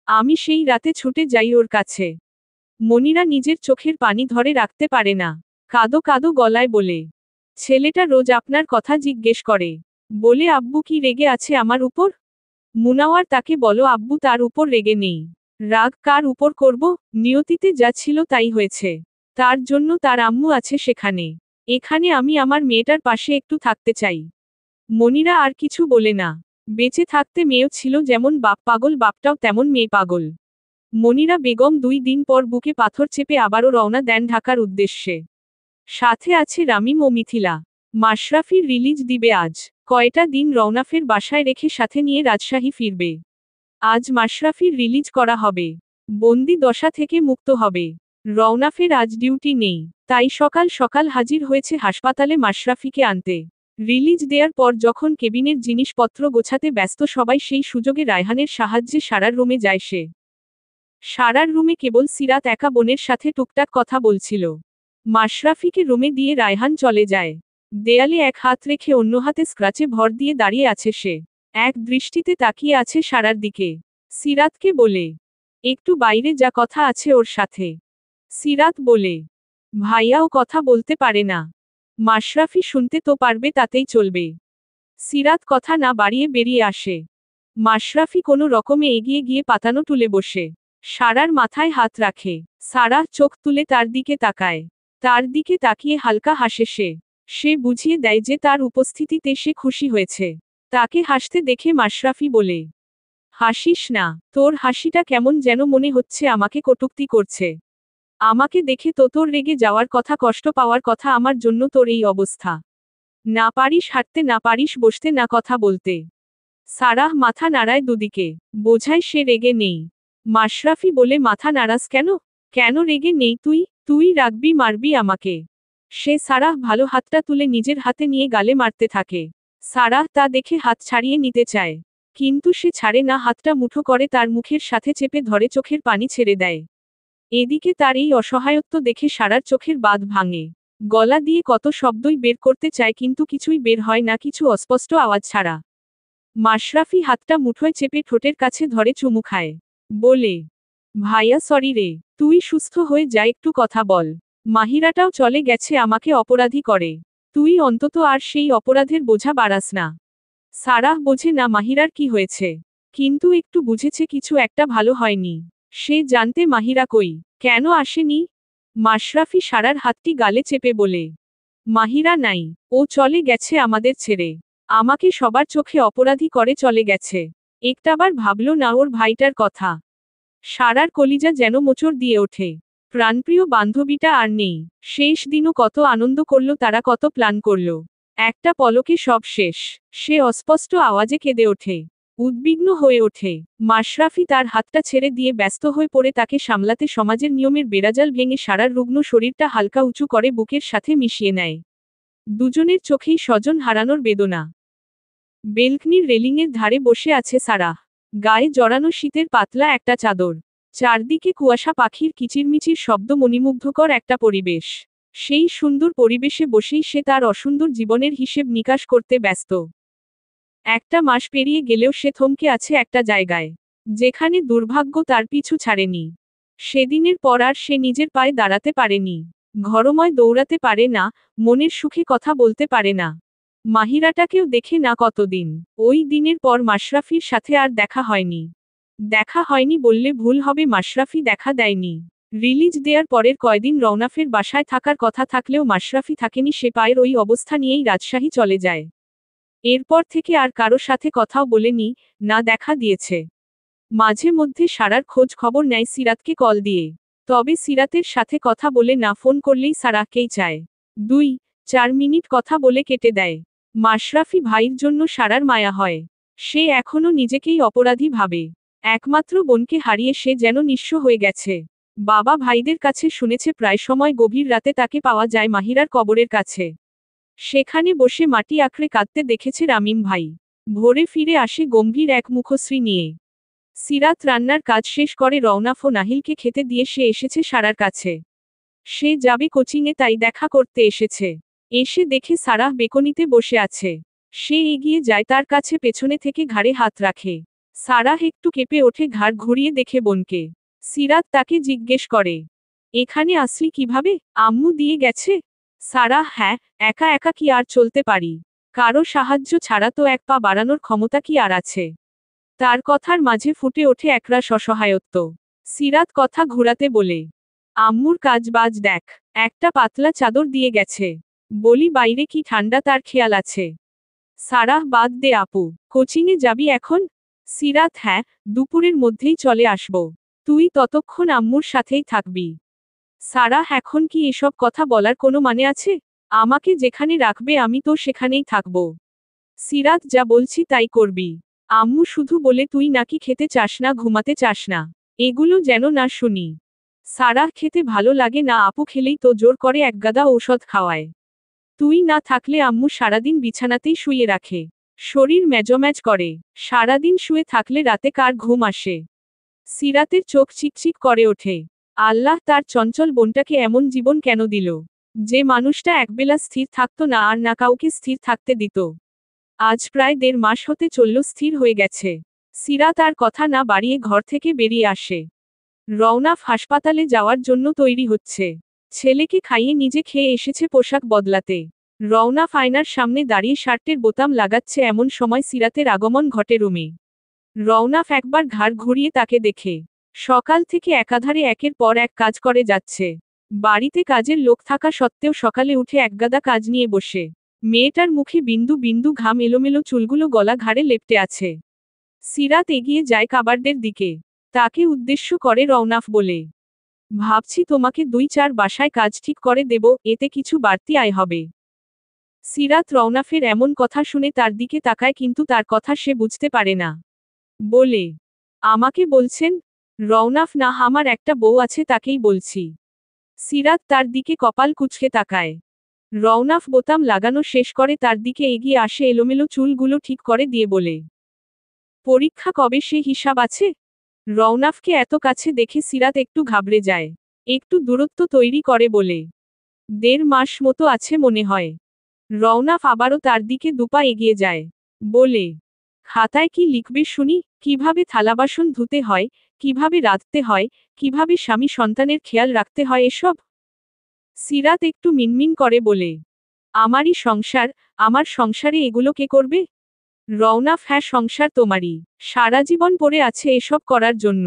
আমি সেই রাতে ছুটে যাই ওর কাছে। মনিরা নিজের চোখের পানি ধরে রাখতে পারে না। কাঁদো কাঁদো গলায় বলে, ছেলেটা রোজ আপনার কথা জিজ্ঞেস করে। বলে আব্বু কি রেগে আছে আমার উপর? মুনাওয়ার, তাকে বলো আব্বু তার উপর রেগে নেই। রাগ কার উপর করব? নিয়তিতে যা ছিল তাই হয়েছে। তার জন্য তার আম্মু আছে সেখানে। এখানে আমি আমার মেয়েটার পাশে একটু থাকতে চাই। মনিরা আর কিছু বলে না। বেঁচে থাকতে মেয়েও ছিল যেমন বাপ পাগল, বাপটাও তেমন মেয়ে পাগল। মনিরা বেগম 2 দিন পর বুকে পাথর চেপে আবারও রওনা দেন ঢাকার উদ্দেশ্যে। সাথে আছে রামিম ও মিথিলা। মাশরাফির রিলিজ দিবে আজ। কয়টা দিন রওনাফের বাসায় রেখে সাথে নিয়ে রাজশাহী ফিরবে। আজ মাশরাফির রিলিজ করা হবে। বন্দি দশা থেকে মুক্ত হবে। রওনাফের আজ ডিউটি নেই। তাই সকাল সকাল হাজির হয়েছে হাসপাতালে মাশরাফিকে আনতে। রিলিজ দেওয়ার পর যখন কেবিনের জিনিসপত্র গোছাতে ব্যস্ত সবাই, সেই সুযোগে রায়হানের সাহায্যে সারার রুমে যায় সে। সারার রুমে কেবল সিরাত একা বোনের সাথে টুকটাক কথা বলছিল। মাশরাফিকে রুমে দিয়ে রায়হান চলে যায়। দেয়ালে এক হাত রেখে অন্য হাতে স্ক্রাচে ভর দিয়ে দাঁড়িয়ে আছে সে। এক দৃষ্টিতে তাকিয়ে আছে সারার দিকে। সিরাতকে বলে, একটু বাইরে যা, কথা আছে ওর সাথে। সিরাত বলে, ভাইয়াও কথা বলতে পারে না। মাশরাফি শুনতে তো পারবে, তাতেই চলবে। সিরাত কথা না বাড়িয়ে বেরিয়ে আসে। মাশরাফি কোনো রকমে এগিয়ে গিয়ে পাতানো তুলে বসে। সারার মাথায় হাত রাখে। সারা চোখ তুলে তার দিকে তাকায়। তার দিকে তাকিয়ে হালকা হাসে সে। সে বুঝিয়ে দেয় যে তার উপস্থিতিতে সে খুশি হয়েছে। তাকে হাসতে দেখে মাশরাফি বলে, হাসিস না, তোর হাসিটা কেমন যেন মনে হচ্ছে আমাকে কটূক্তি করছে। আমাকে দেখে তো তোর রেগে যাওয়ার কথা, কষ্ট পাওয়ার কথা, আমার জন্য তোর এই অবস্থা। না পারিস হাঁটতে, না পারিস বসতে, না কথা বলতে। সারাহ মাথা নাড়ায় দুদিকে, বোঝায় সে রেগে নেই। মাশরাফি বলে মাথা নাড়াস কেন? কেন রেগে নেই তুই? তুই রাগবি মারবি আমাকে? সে সারাহ ভালো হাতটা তুলে নিজের হাতে নিয়ে গালে মারতে থাকে। সারাহ তা দেখে হাত ছাড়িয়ে নিতে চায়। কিন্তু সে ছাড়ে না, হাতটা মুঠো করে তার মুখের সাথে চেপে ধরে, চোখের পানি ছেড়ে দেয়। এদিকে তার এই অসহায়ত্ব দেখে সারার চোখের বাঁধ ভাঙে। গলা দিয়ে কত শব্দই বের করতে চায় কিন্তু কিছুই বের হয় না, কিছু অস্পষ্ট আওয়াজ ছাড়া। মাশরাফি হাতটা মুঠোয় চেপে ঠোঁটের কাছে ধরে চুমু খায়। বলে, ভাইয়া সরি রে, তুই সুস্থ হয়ে যা, একটু কথা বল। মাহিরাটাও চলে গেছে আমাকে অপরাধী করে। তুই অন্তত আর সেই অপরাধের বোঝা বাড়াস না। সারাহ বোঝে না মাহিরার কি হয়েছে। কিন্তু একটু বুঝেছে কিছু একটা ভালো হয়নি। সে জানতে মাহিরা কই, কেন আসেনি? মাশরাফি সারার হাতটি গালে চেপে বলে, মাহিরা নাই, ও চলে গেছে আমাদের ছেড়ে। আমাকে সবার চোখে অপরাধী করে চলে গেছে। একটাবার ভাবলো না ওর ভাইটার কথা। সারার কলিজা যেন মোচড় দিয়ে ওঠে। প্রাণপ্রিয় বান্ধবীটা আর নেই। শেষ দিনও কত আনন্দ করলো তারা, কত প্ল্যান করলো। একটা পলকে সব শেষ। সে অস্পষ্ট আওয়াজে কেঁদে ওঠে। উদ্বিগ্ন হয়ে ওঠে। মাশরাফি তার হাতটা ছেড়ে দিয়ে ব্যস্ত হয়ে পড়ে তাকে সামলাতে সমাজের নিয়মের বেড়াজাল ভেঙে সারার রুগ্ন শরীরটা হালকা উঁচু করে বুকের সাথে মিশিয়ে নেয়। দুজনের চোখেই স্বজন হারানোর বেদনা। বেলকনির রেলিংয়ের ধারে বসে আছে সারাহ। গায়ে জড়ানো শীতের পাতলা একটা চাদর। চারদিকে কুয়াশা, পাখির কিচিরমিচির শব্দ, মণিমুগ্ধকর একটা পরিবেশ। সেই সুন্দর পরিবেশে বসেই সে তার অসুন্দর জীবনের হিসেব নিকাশ করতে ব্যস্ত। একটা মাস পেরিয়ে গেলেও সে থমকে আছে একটা জায়গায়, যেখানে দুর্ভাগ্য তার পিছু ছাড়েনি। সেদিনের পর আর সে নিজের পায়ে দাঁড়াতে পারেনি। ঘরময় দৌড়াতে পারে না, মনের সুখে কথা বলতে পারে না। মাহিরাটাকেও দেখে না কতদিন। ওই দিনের পর মাশরাফির সাথে আর দেখা হয়নি। দেখা হয়নি বললে ভুল হবে, মাশরাফি দেখা দেয়নি। রিলিজ দেওয়ার পরের কয়দিন রওনাফের বাসায় থাকার কথা থাকলেও মাশরাফি থাকেনি, সে পায়ের ওই অবস্থা নিয়েই রাজশাহী চলে যায়। এরপর থেকে আর কারো সাথে কথাও বলেনি, না দেখা দিয়েছে। মাঝে মধ্যে সারার খোঁজ খবর নেয় সিরাতকে কল দিয়ে। তবে সিরাতের সাথে কথা বলে না, ফোন করলেই সারাহকেই চায়। 2-4 মিনিট কথা বলে কেটে দেয়। মাশরাফি ভাইয়ের জন্য সারার মায়া হয়। সে এখনো নিজেকেই অপরাধী ভাবে। একমাত্র বোনকে হারিয়ে সে যেন নিঃস্ব হয়ে গেছে। বাবা ভাইদের কাছে শুনেছে প্রায় সময় গভীর রাতে তাকে পাওয়া যায় মাহিরার কবরের কাছে। সেখানে বসে মাটি আঁকড়ে কাঁদতে দেখেছে রামিম ভাই। ভোরে ফিরে আসে গম্ভীর এক মুখশ্রী নিয়ে। সিরাত রান্নার কাজ শেষ করে রওনাফ ও নাহিলকে খেতে দিয়ে সে এসেছে সারার কাছে। সে যাবে কোচিংয়ে, তাই দেখা করতে এসেছে। এসে দেখে সারাহ বেকনিতে বসে আছে। সে এগিয়ে যায় তার কাছে, পেছনে থেকে ঘাড়ে হাত রাখে। সারাহ একটু কেঁপে ওঠে, ঘাড় ঘুরিয়ে দেখে বোনকে। সিরাত তাকে জিজ্ঞেস করে, এখানে আসলি কিভাবে? আম্মু দিয়ে গেছে? সারাহ, হ্যাঁ, একা একা কি আর চলতে পারি? কারো সাহায্য ছাড়া তো এক পা বাড়ানোর ক্ষমতা কি আর আছে? তার কথার মাঝে ফুটে ওঠে একরাশ অসহায়ত্ব। সিরাত কথা ঘুরাতে বলে, আম্মুর কাজ বাজ দেখ, একটা পাতলা চাদর দিয়ে গেছে। বলি বাইরে কি ঠান্ডা, তার খেয়াল আছে? সারাহ, বাদ দে আপু, কোচিংয়ে যাবি এখন? সিরাত, হ্যাঁ, দুপুরের মধ্যেই চলে আসব। তুই ততক্ষণ আম্মুর সাথেই থাকবি। সারাহ, এখন কি এসব কথা বলার কোনো মানে আছে? আমাকে যেখানে রাখবে আমি তো সেখানেই থাকব। সিরাত, যা বলছি তাই করবি। আম্মু শুধু বলে তুই নাকি খেতে চাস না, ঘুমাতে চাস না। এগুলো যেন না শুনি। সারাহ, খেতে ভালো লাগে না আপু, খেলেই তো জোর করে একগাদা ঔষধ খাওয়ায়। তুই না থাকলে আম্মু সারাদিন বিছানাতেই শুয়ে রাখে। শরীর মেজম্যাজ করে। সারাদিন শুয়ে থাকলে রাতে কার ঘুম আসে? সিরাতের চোখ চিকচিক করে ওঠে। আল্লাহ তার চঞ্চল বোনটাকে এমন জীবন কেন দিল? যে মানুষটা একবেলা স্থির থাকতো না আর না কাউকে স্থির থাকতে দিত। আজ প্রায় 1.5 মাস হতে চলল স্থির হয়ে গেছে। সিরাত আর কথা না বাড়িয়ে ঘর থেকে বেরিয়ে আসে। রওনাফ হাসপাতালে যাওয়ার জন্য তৈরি হচ্ছে। ছেলেকে খাইয়ে নিজে খেয়ে এসেছে পোশাক বদলাতে। রওনাফ আয়নার সামনে দাঁড়িয়ে শার্টের বোতাম লাগাচ্ছে, এমন সময় সিরাতের আগমন ঘটে রুমে। রওনাফ একবার ঘাড় ঘুরিয়ে তাকে দেখে। সকাল থেকে একাধারে একের পর এক কাজ করে যাচ্ছে। বাড়িতে কাজের লোক থাকা সত্ত্বেও সকালে উঠে একগাদা কাজ নিয়ে বসে। মেয়েটার মুখে বিন্দু বিন্দু ঘাম, এলোমেলো চুলগুলো গলা ঘাড়ে লেপ্টে আছে। সিরাত এগিয়ে যায় কাবার্ডের দিকে। তাকে উদ্দেশ্য করে রওনাফ বলে, ভাবছি তোমাকে 2-4 বাসায় কাজ ঠিক করে দেব, এতে কিছু বাড়তি আয় হবে। সিরাত রওনাফের এমন কথা শুনে তার দিকে তাকায়, কিন্তু তার কথা সে বুঝতে পারে না। বলে, আমাকে বলছেন? রওনাফ, না, আমার একটা বউ আছে, তাকেই বলছি। সিরাত তার দিকে কপাল কুঁচকে তাকায়। রওনাফ বোতাম লাগানো শেষ করে তার দিকে এগিয়ে আসে, এলোমেলো চুলগুলো ঠিক করে দিয়ে বলে, পরীক্ষা কবে সে হিসাব আছে? রওনাফকে এত কাছে দেখে সিরাত একটু ঘাবড়ে যায়। একটু দূরত্ব তৈরি করে বলে, 1.5 মাস মতো আছে মনে হয়। রওনাফ আবারও তার দিকে দুপা এগিয়ে যায়। বলে, খাতায় কি লিখবে শুনি? কিভাবে থালাবাসন ধুতে হয়, কিভাবে রাঁধতে হয়, কিভাবে স্বামী সন্তানের খেয়াল রাখতে হয় এসব? সিরাত একটু মিনমিন করে বলে, আমারই সংসার, আমার সংসারে এগুলো কে করবে? রওনাফ, হ্যাঁ, সংসার তোমারই। সারা জীবন পড়ে আছে এসব করার জন্য।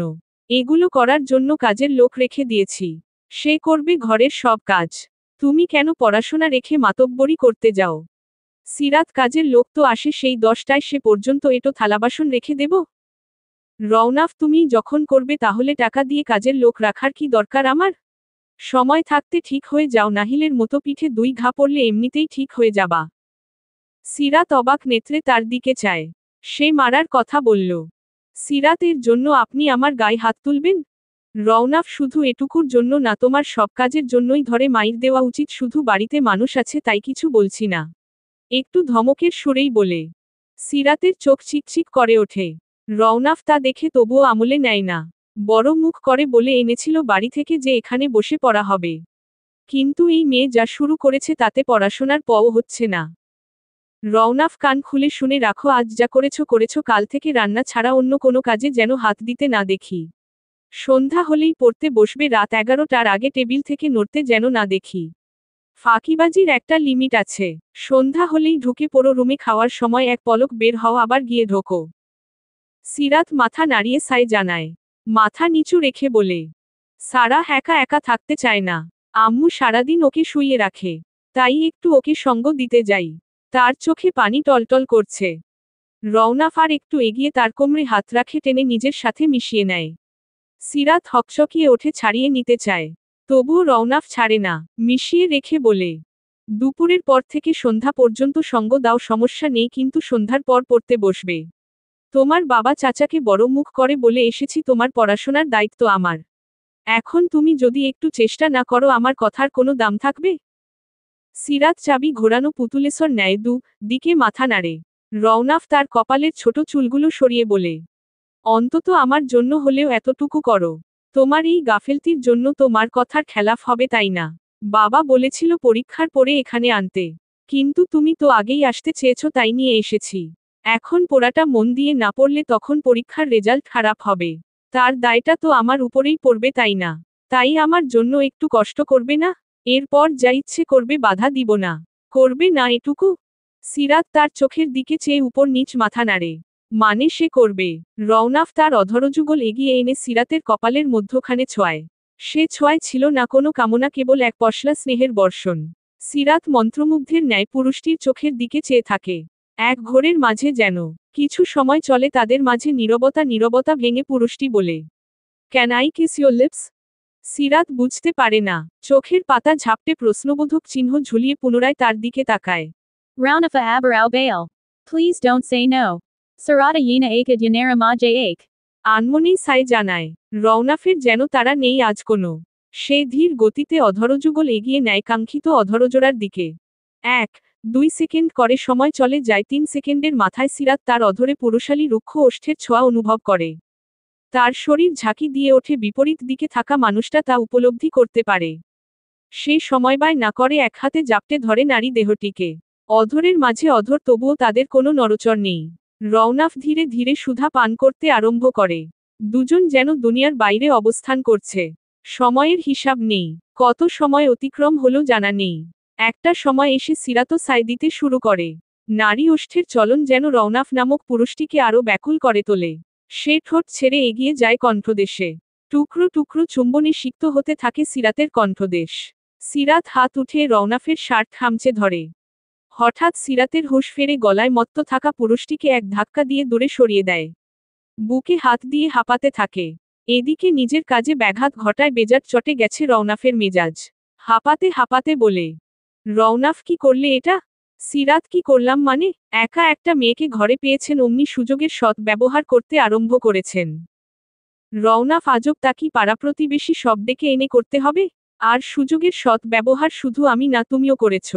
এগুলো করার জন্য কাজের লোক রেখে দিয়েছি। সে করবে ঘরের সব কাজ। তুমি কেন পড়াশোনা রেখে মাতব্বরি করতে যাও? সিরাত, কাজের লোক তো আসে সেই 10টায়, সে পর্যন্ত এটো থালাবাসন রেখে দেব? রওনাফ, তুমি যখন করবে তাহলে টাকা দিয়ে কাজের লোক রাখার কি দরকার আমার? সময় থাকতে ঠিক হয়ে যাও, নাহিলের মতো পিঠে 2 ঘা পড়লে এমনিতেই ঠিক হয়ে যাবা। সিরাত অবাক নেত্রে তার দিকে চায়। সে মারার কথা বলল। সিরাত, এর জন্য আপনি আমার গায়ে হাত তুলবেন? রওনাফ, শুধু এটুকুর জন্য না, তোমার সব কাজের জন্যই ধরে মাইর দেওয়া উচিত। শুধু বাড়িতে মানুষ আছে তাই কিছু বলছি না। একটু ধমকের সুরেই বলে। সিরাতের চোখ চিকচিক করে ওঠে। রওনাফ তা দেখে তবুও আমলে নেয় না। বড় মুখ করে বলে এনেছিল বাড়ি থেকে যে এখানে বসে পড়া হবে। কিন্তু এই মেয়ে যা শুরু করেছে তাতে পড়াশোনার পও হচ্ছে না। রওনাফ, কান খুলে শুনে রাখো, আজ যা করেছো, কাল থেকে রান্না ছাড়া অন্য কোনো কাজে যেন হাত দিতে না দেখি। সন্ধ্যা হলেই পড়তে বসবে, রাত 11টার আগে টেবিল থেকে নড়তে যেন না দেখি। ফাঁকিবাজির একটা লিমিট আছে। সন্ধ্যা হলেই ঢুকে পড়ো রুমে, খাওয়ার সময় এক পলক বের হও, আবার গিয়ে ঢোকো। সিরাত মাথা নাড়িয়ে সায় জানায়। মাথা নিচু রেখে বলে, সারা একা একা থাকতে চায় না। আম্মু সারাদিন ওকে শুইয়ে রাখে। তাই একটু ওকে সঙ্গ দিতে যাই। তার চোখে পানি টলটল করছে। রওনাফ আর একটু এগিয়ে তার কোমরে হাত রাখে, টেনে নিজের সাথে মিশিয়ে নেয়। সিরাত হকচকিয়ে ওঠে, ছাড়িয়ে নিতে চায়। তবুও রওনাফ ছাড়ে না, মিশিয়ে রেখে বলে, দুপুরের পর থেকে সন্ধ্যা পর্যন্ত সঙ্গ দাও, সমস্যা নেই, কিন্তু সন্ধ্যার পর পড়তে বসবে। তোমার বাবা চাচাকে বড় মুখ করে বলে এসেছি, তোমার পড়াশোনার দায়িত্ব আমার। এখন তুমি যদি একটু চেষ্টা না করো, আমার কথার কোনো দাম থাকবে? সিরাত চাবি ঘোরানো পুতুলেসর ন্যায় দিকে মাথা নাড়ে। রওনাফ তার কপালের ছোট চুলগুলো সরিয়ে বলে, অন্তত আমার জন্য হলেও এতটুকু করো। তোমার এই গাফেলতির জন্য তোমার কথার খেলাফ হবে, তাই না? বাবা বলেছিল পরীক্ষার পরে এখানে আনতে। কিন্তু তুমি তো আগেই আসতে চেয়েছো, তাই নিয়ে এসেছি। এখন পড়াটা মন দিয়ে না পড়লে তখন পরীক্ষার রেজাল্ট খারাপ হবে। তার দায়টা তো আমার উপরেই পড়বে, তাই না? তাই আমার জন্য একটু কষ্ট করবে না? এরপর যা ইচ্ছে করবে, বাধা দিব না। করবে না এটুকু? সিরাত তার চোখের দিকে চেয়ে উপর নিচ মাথা নাড়ে। মানে সে করবে। রওনাফ তার অধরযুগল এগিয়ে এনে সিরাতের কপালের মধ্যখানে ছোঁয়ায়। সে ছোঁয়ায় ছিল না কোনো কামনা, কেবল এক পশলা স্নেহের বর্ষণ। সিরাত মন্ত্রমুগ্ধের ন্যায় পুরুষটির চোখের দিকে চেয়ে থাকে। এক ঘোরের মাঝে যেন কিছু সময় চলে তাদের মাঝে নীরবতা ভেঙে পুরুষটি বলে, can I kiss your lips? Sirat বুঝতে পারে না। চোখের পাতা ঝাপটে প্রশ্নবোধক চিহ্ন ঝুলিয়ে পুনরায় তার দিকে তাকায়। Raunafa abarao bail. Please don't say no. Sarata yina akad yanera maje ak. আনমনেই সাই জানায়। রওনাফের যেন তারা নেই আজ কোনো। সে ধীর গতিতে অধরযুগল এগিয়ে নেয় কাঙ্ক্ষিত অধরজোড়ার দিকে। 1-2 সেকেন্ড করে সময় চলে যায়, 3 সেকেন্ডের মাথায় সিরাত তার অধরে পুরুষালী রুক্ষ ওষ্ঠের ছোঁয়া অনুভব করে। তার শরীর ঝাঁকি দিয়ে ওঠে, বিপরীত দিকে থাকা মানুষটা তা উপলব্ধি করতে পারে। সে সময় ব্যয় না করে এক হাতে জাপটে ধরে নারী দেহটিকে। অধরের মাঝে অধর, তবুও তাদের কোনো নড়চড় নেই। রওনাফ ধীরে ধীরে সুধা পান করতে আরম্ভ করে। দুজন যেন দুনিয়ার বাইরে অবস্থান করছে। সময়ের হিসাব নেই। কত সময় অতিক্রম হলো জানা নেই। একটা সময় এসে সিরাতও সায় দিতে শুরু করে। নারী ওষ্ঠের চলন যেন রওনাফ নামক পুরুষটিকে আরও ব্যাকুল করে তোলে। সে ঠোঁট ছেড়ে এগিয়ে যায় কণ্ঠদেশে। টুকরো টুকরো চুম্বনে সিক্ত হতে থাকে সিরাতের কণ্ঠদেশ। সিরাত হাত উঠিয়ে রওনাফের শার্ট খামচে ধরে। হঠাৎ সিরাতের হুঁশ ফেরে গলায় মত্ত থাকা পুরুষটিকে এক ধাক্কা দিয়ে দূরে সরিয়ে দেয়। বুকে হাত দিয়ে হাঁপাতে থাকে। এদিকে নিজের কাজে ব্যাঘাত ঘটায় বেজাত চটে গেছে রওনাফের মেজাজ। হাঁপাতে হাঁপাতে বলে, রওনাফ, কি করলে এটা? সিরাত, কি করলাম মানে? একা একটা মেয়েকে ঘরে পেয়েছেন, অমনি সুযোগের সৎ ব্যবহার করতে আরম্ভ করেছেন। রওনাফ আজব, তা কি পাড়া প্রতিবেশী সব ডেকে এনে করতে হবে? আর সুযোগের সৎ ব্যবহার শুধু আমি না, তুমিও করেছ।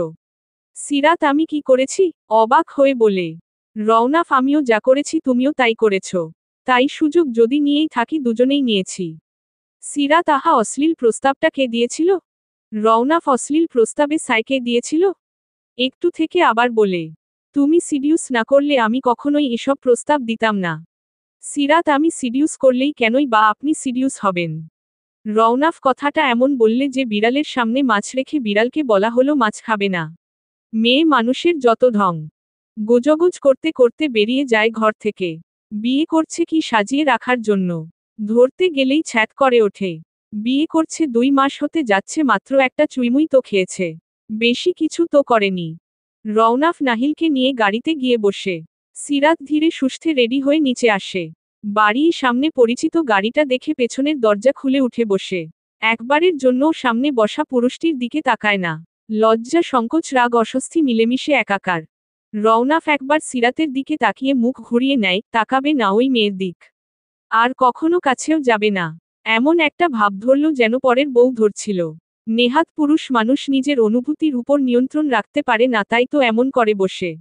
সিরাত, আমি কি করেছি? অবাক হয়ে বলে রওনাফ, আমিও যা করেছি তুমিও তাই করেছ। তাই সুযোগ যদি নিয়েই থাকি, দুজনেই নিয়েছি। সিরাত, আহা, অশ্লীল প্রস্তাবটা কে দিয়েছিল? রওনাফ, অশ্লীল প্রস্তাবে সাইকে দিয়েছিল। একটু থেকে আবার বলে, তুমি সিডিউস না করলে আমি কখনোই এসব প্রস্তাব দিতাম না। সিরাত, আমি সিডিউস করলেই কেনই বা আপনি সিডিউস হবেন? রওনাফ কথাটা এমন বললে যে বিড়ালের সামনে মাছ রেখে বিড়ালকে বলা হলো মাছ খাবে না। মেয়ে মানুষের যত ঢং। গোজগোজ করতে করতে বেরিয়ে যায় ঘর থেকে। বিয়ে করছে কি সাজিয়ে রাখার জন্য? ধরতে গেলেই ছ্যাঁত করে ওঠে। বিয়ে করছে 2 মাস হতে যাচ্ছে, মাত্র একটা চুইমুই তো খেয়েছে। বেশি কিছু তো করেনি। রওনাফ নাহিলকে নিয়ে গাড়িতে গিয়ে বসে। সিরাত ধীরে সুস্থে রেডি হয়ে নিচে আসে। বাড়ির সামনে পরিচিত গাড়িটা দেখে পেছনের দরজা খুলে উঠে বসে। একবারের জন্যও সামনে বসা পুরুষটির দিকে তাকায় না। লজ্জা, সংকোচ, রাগ, অস্বস্তি মিলেমিশে একাকার। রওনাফ একবার সিরাতের দিকে তাকিয়ে মুখ ঘুরিয়ে নেয়, তাকাবে না ওই মেয়ের দিক। আর কখনো কাছেও যাবে না। এমন একটা ভাব ধরল যেন পরের বউ ধরছিল। নেহাত পুরুষ মানুষ নিজের অনুভূতির উপর নিয়ন্ত্রণ রাখতে পারে না, তাই তো এমন করে বসে।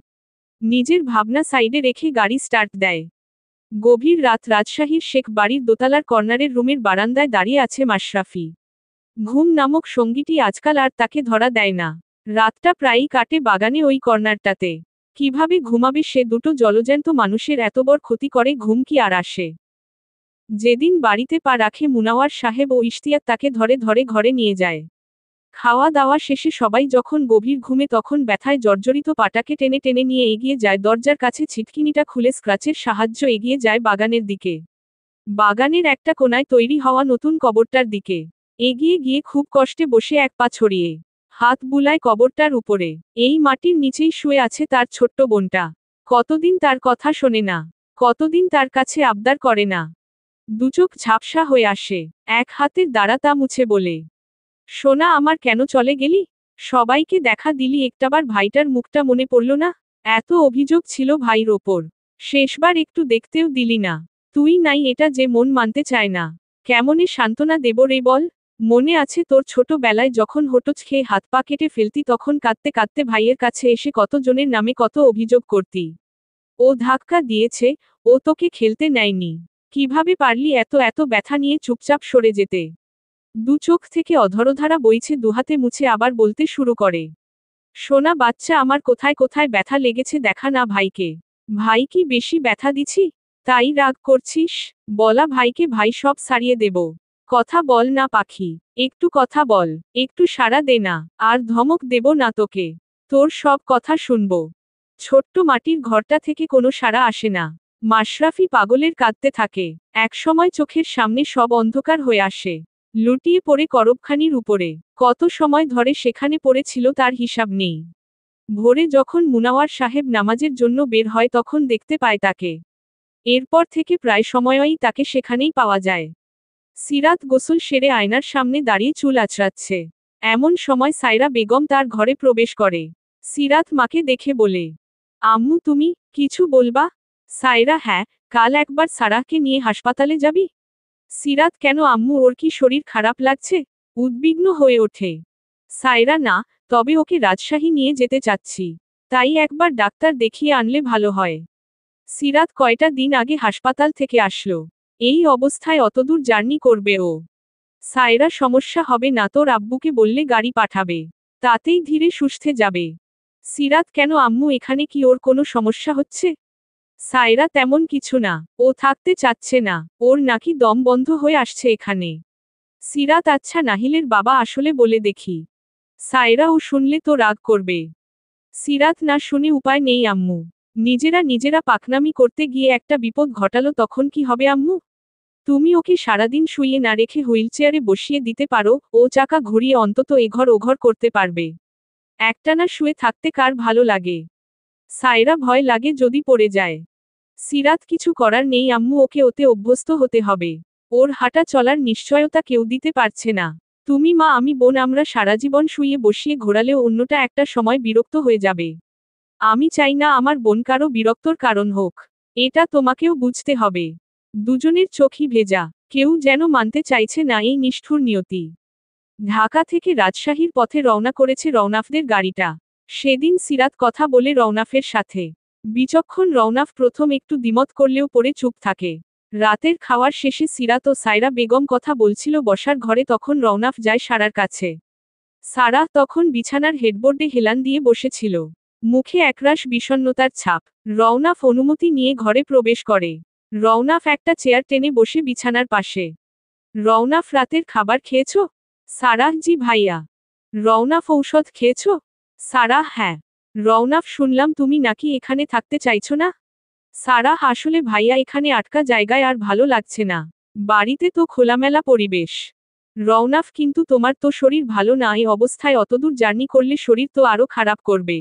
নিজের ভাবনা সাইডে রেখে গাড়ি স্টার্ট দেয়। গভীর রাত, রাজশাহীর শেখ বাড়ির দোতলার কর্নারের রুমের বারান্দায় দাঁড়িয়ে আছে মাশরাফি। ঘুম নামক সঙ্গীটি আজকাল আর তাকে ধরা দেয় না। রাতটা প্রায়ই কাটে বাগানে ওই কর্নারটাতে। কিভাবে ঘুমাবে সে? দুটো জলজ্যান্ত মানুষের এত বড় ক্ষতি করে ঘুম কি আর আসে? যেদিন বাড়িতে পা রাখে মুনাওয়ার সাহেব ও ইশতিয়াক তাকে ধরে ধরে ঘরে নিয়ে যায়। খাওয়া দাওয়া শেষে সবাই যখন গভীর ঘুমে, তখন ব্যথায় জর্জরিত পাটাকে টেনে টেনে নিয়ে এগিয়ে যায় দরজার কাছে, ছিটকিনিটা খুলে স্ক্রাচের সাহায্য এগিয়ে যায় বাগানের দিকে। বাগানের একটা কোনায় তৈরি হওয়া নতুন কবরটার দিকে এগিয়ে গিয়ে খুব কষ্টে বসে এক পা ছড়িয়ে হাত বুলায় কবরটার উপরে। এই মাটির নিচেই শুয়ে আছে তার ছোট্ট বোনটা। কতদিন তার কথা শোনে না, কতদিন তার কাছে আবদার করে না। দুচোখ ঝাপসা হয়ে আসে। এক হাতের দ্বারা তা মুছে বলে, সোনা আমার, কেন চলে গেলি? সবাইকে দেখা দিলি, একটাবার ভাইটার মুখটা মনে পড়ল না? এত অভিযোগ ছিল ভাইয়ের ওপর, শেষবার একটু দেখতেও দিলি না। তুই নাই, এটা যে মন মানতে চায় না। কেমনে সান্ত্বনা দেব রে বল? মনে আছে তোর ছোটবেলায় যখন হোঁচট খেয়ে হাত পা কেটে ফেলতি, তখন কাঁদতে কাঁদতে ভাইয়ের কাছে এসে কত জনের নামে কত অভিযোগ করতি। ও ধাক্কা দিয়েছে, ও তোকে খেলতে নেয়নি। কিভাবে পারলি এত এত ব্যথা নিয়ে চুপচাপ সরে যেতে? দু চোখ থেকে অধরধারা বইছে, দুহাতে মুছে আবার বলতে শুরু করে, সোনা বাচ্চা আমার, কোথায় কোথায় ব্যথা লেগেছে দেখা না ভাইকে। ভাই কি বেশি ব্যথা দিছি? তাই রাগ করছিস? বলা ভাইকে, ভাই সব সারিয়ে দেব। কথা বল না পাখি, একটু কথা বল, একটু সাড়া দে না। আর ধমক দেব না তোকে, তোর সব কথা শুনব। ছোট্ট মাটির ঘরটা থেকে কোনো সাড়া আসে না। মাশরাফি পাগলের কাঁদতে থাকে। একসময় চোখের সামনে সব অন্ধকার হয়ে আসে। লুটিয়ে পড়ে করবখানির উপরে। কত সময় ধরে সেখানে পড়েছিল তার হিসাব নেই। ভোরে যখন মুনাওয়ার সাহেব নামাজের জন্য বের হয়, তখন দেখতে পায় তাকে। এরপর থেকে প্রায় সময়ই তাকে সেখানেই পাওয়া যায়। সিরাত গোসল সেরে আয়নার সামনে দাঁড়িয়ে চুল আঁচড়াচ্ছে। এমন সময় সায়রা বেগম তার ঘরে প্রবেশ করে। সিরাত মাকে দেখে বলে, আম্মু তুমি কিছু বলবা? সায়রা, হ্যাঁ, কাল একবার সারাহকে নিয়ে হাসপাতালে যাবি? সিরাত, কেন আম্মু, ওর কি শরীর খারাপ লাগছে? উদ্বিগ্ন হয়ে ওঠে সায়রা। না, তবে ওকে রাজশাহী নিয়ে যেতে চাচ্ছি। তাই একবার ডাক্তার দেখিয়ে আনলে ভালো হয়। সিরাত, কয়টা দিন আগে হাসপাতাল থেকে আসলো। এই অবস্থায় অতদূর জার্নি করবে ও? সায়রা, সমস্যা হবে না, তোর আব্বুকে বললে গাড়ি পাঠাবে। তাতেই ধীরে সুস্থে যাবে। সিরাত, কেন আম্মু, এখানে কি ওর কোনো সমস্যা হচ্ছে? সায়রা, তেমন কিছু না, ও থাকতে চাচ্ছে না, ওর নাকি দম বন্ধ হয়ে আসছে এখানে। সিরাত, আচ্ছা, নাহিলের বাবা আসলে বলে দেখি। সায়রা, ও শুনলে তো রাগ করবে। সিরাত, না শুনে উপায় নেই আম্মু। নিজেরা পাকনামি করতে গিয়ে একটা বিপদ ঘটালো, তখন কি হবে আম্মু? তুমি ওকে সারাদিন শুইয়ে না রেখে হুইলচেয়ারে বসিয়ে দিতে পারো, ও চাকা ঘুরিয়ে অন্তত এঘর ওঘর করতে পারবে। একটানা শুয়ে থাকতে কার ভালো লাগে? সায়রা, ভয় লাগে যদি পড়ে যায়। সিরাত, কিছু করার নেই আম্মু, ওকে ওতে অভ্যস্ত হতে হবে। ওর হাঁটা চলার নিশ্চয়তা কেউ দিতে পারছে না। তুমি মা, আমি বোন, আমরা সারাজীবন শুইয়ে বসিয়ে ঘোরালেও অন্যটা একটা সময় বিরক্ত হয়ে যাবে। আমি চাই না আমার বোন কারো বিরক্তর কারণ হোক। এটা তোমাকেও বুঝতে হবে। দুজনের চোখই ভেজা। কেউ যেন মানতে চাইছে না এই নিষ্ঠুর নিয়তি। ঢাকা থেকে রাজশাহীর পথে রওনা করেছে রওনাফদের গাড়িটা। সেদিন সিরাত কথা বলে রওনাফের সাথে। বিচক্ষণ রওনাফ প্রথম একটু দ্বিমত করলেও পরে চুপ থাকে। রাতের খাওয়ার শেষে সিরাত ও সায়রা বেগম কথা বলছিল বসার ঘরে, তখন রওনাফ যায় সারার কাছে। সারা তখন বিছানার হেডবোর্ডে হেলান দিয়ে বসেছিল। মুখে একরাশ বিষণ্ণতার ছাপ। রওনাফ অনুমতি নিয়ে ঘরে প্রবেশ করে। রওনাফ একটা চেয়ার টেনে বসে বিছানার পাশে। রওনাফ, রাতের খাবার খেয়েছো? সারাহ, জি ভাইয়া। রওনাফ, ঔষধ খেয়েছো? সারাহ, হ্যাঁ। রওনাফ, শুনলাম তুমি নাকি এখানে থাকতে চাইছো না? সারাহ, আসলে ভাইয়া এখানে আটকা জায়গায় আর ভালো লাগছে না। বাড়িতে তো খোলামেলা পরিবেশ। রওনাফ, কিন্তু তোমার তো শরীর ভালো না, এই অবস্থায় অতদূর জার্নি করলে শরীর তো আরো খারাপ করবে।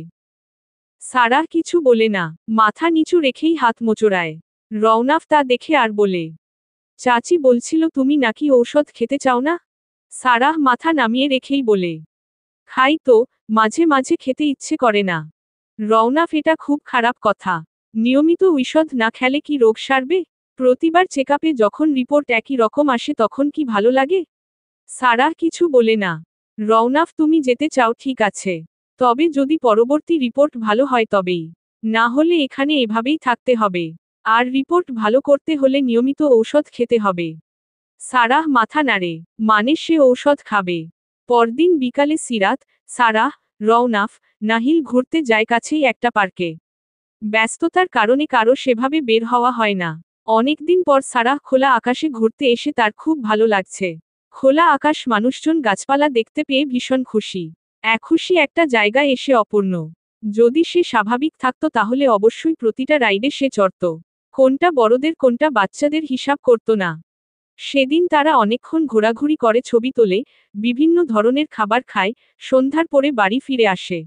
সারাহ কিছু বলে না, মাথা নিচু রেখেই হাত মোচড়ায়। রওনাফ তা দেখে আর বলে, চাচি বলছিল তুমি নাকি ঔষধ খেতে চাও না? সারাহ মাথা নামিয়ে রেখেই বলে, খাই তো, মাঝে মাঝে খেতে ইচ্ছে করে না। রওনাফ, এটা খুব খারাপ কথা। নিয়মিত ঔষধ না খেলে কি রোগ সারবে? প্রতিবার চেকআপে যখন রিপোর্ট একই রকম আসে তখন কি ভালো লাগে? সারাহ কিছু বলে না। রওনাফ, তুমি যেতে চাও ঠিক আছে, তবে যদি পরবর্তী রিপোর্ট ভালো হয় তবেই। না হলে এখানে এভাবেই থাকতে হবে। আর রিপোর্ট ভালো করতে হলে নিয়মিত ঔষধ খেতে হবে। সারাহ মাথা নাড়ে, মানে সে ঔষধ খাবে। পরদিন বিকালে সিরাত, সারাহ, রওনাফ, নাহিল ঘুরতে যায় কাছেই একটা পার্কে। ব্যস্ততার কারণে কারো সেভাবে বের হওয়া হয় না। অনেকদিন পর সারাহ খোলা আকাশে ঘুরতে এসে তার খুব ভালো লাগছে। খোলা আকাশ, মানুষজন, গাছপালা দেখতে পেয়ে ভীষণ খুশি। খুশি একটা জায়গায় এসে অপূর্ণ। যদি সে স্বাভাবিক থাকতো তাহলে অবশ্যই প্রতিটা রাইডে সে চড়ত। কোনটা বড়দের কোনটা বাচ্চাদের হিসাব করত না। সেদিন তারা অনেকক্ষণ ঘোরাঘুরি করে, ছবি তোলে, বিভিন্ন ধরনের খাবার খায়, সন্ধ্যার পরে বাড়ি ফিরে আসে।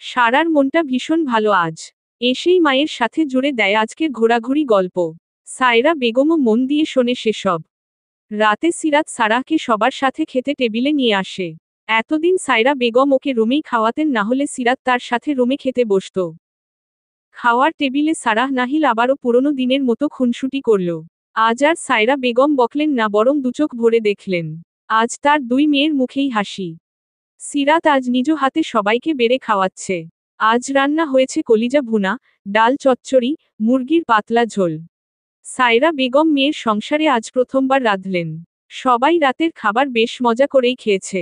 সারার মনটা ভীষণ ভালো আজ। এসেই মায়ের সাথে জুড়ে দেয় আজকের ঘোরাঘুরি গল্প। সায়রা বেগমও মন দিয়ে শোনে সেসব। রাতে সিরাত সারাহকে সবার সাথে খেতে টেবিলে নিয়ে আসে। এতদিন সায়রা বেগম ওকে রুমেই খাওয়াতেন, না হলে সিরাত তার সাথে রুমে খেতে বসত। খাওয়ার টেবিলে সারাহ নাহিল আবারও পুরনো দিনের মতো খুনসুটি করল। আজ আর সায়রা বেগম বকলেন না, বরং দুচোখ ভরে দেখলেন। আজ তার দুই মেয়ের মুখেই হাসি। সিরাত আজ নিজ হাতে সবাইকে বেড়ে খাওয়াচ্ছে। আজ রান্না হয়েছে কলিজা ভুনা, ডাল চচ্চড়ি, মুরগির পাতলা ঝোল। সায়রা বেগম মেয়ের সংসারে আজ প্রথমবার রাঁধলেন। সবাই রাতের খাবার বেশ মজা করেই খেয়েছে।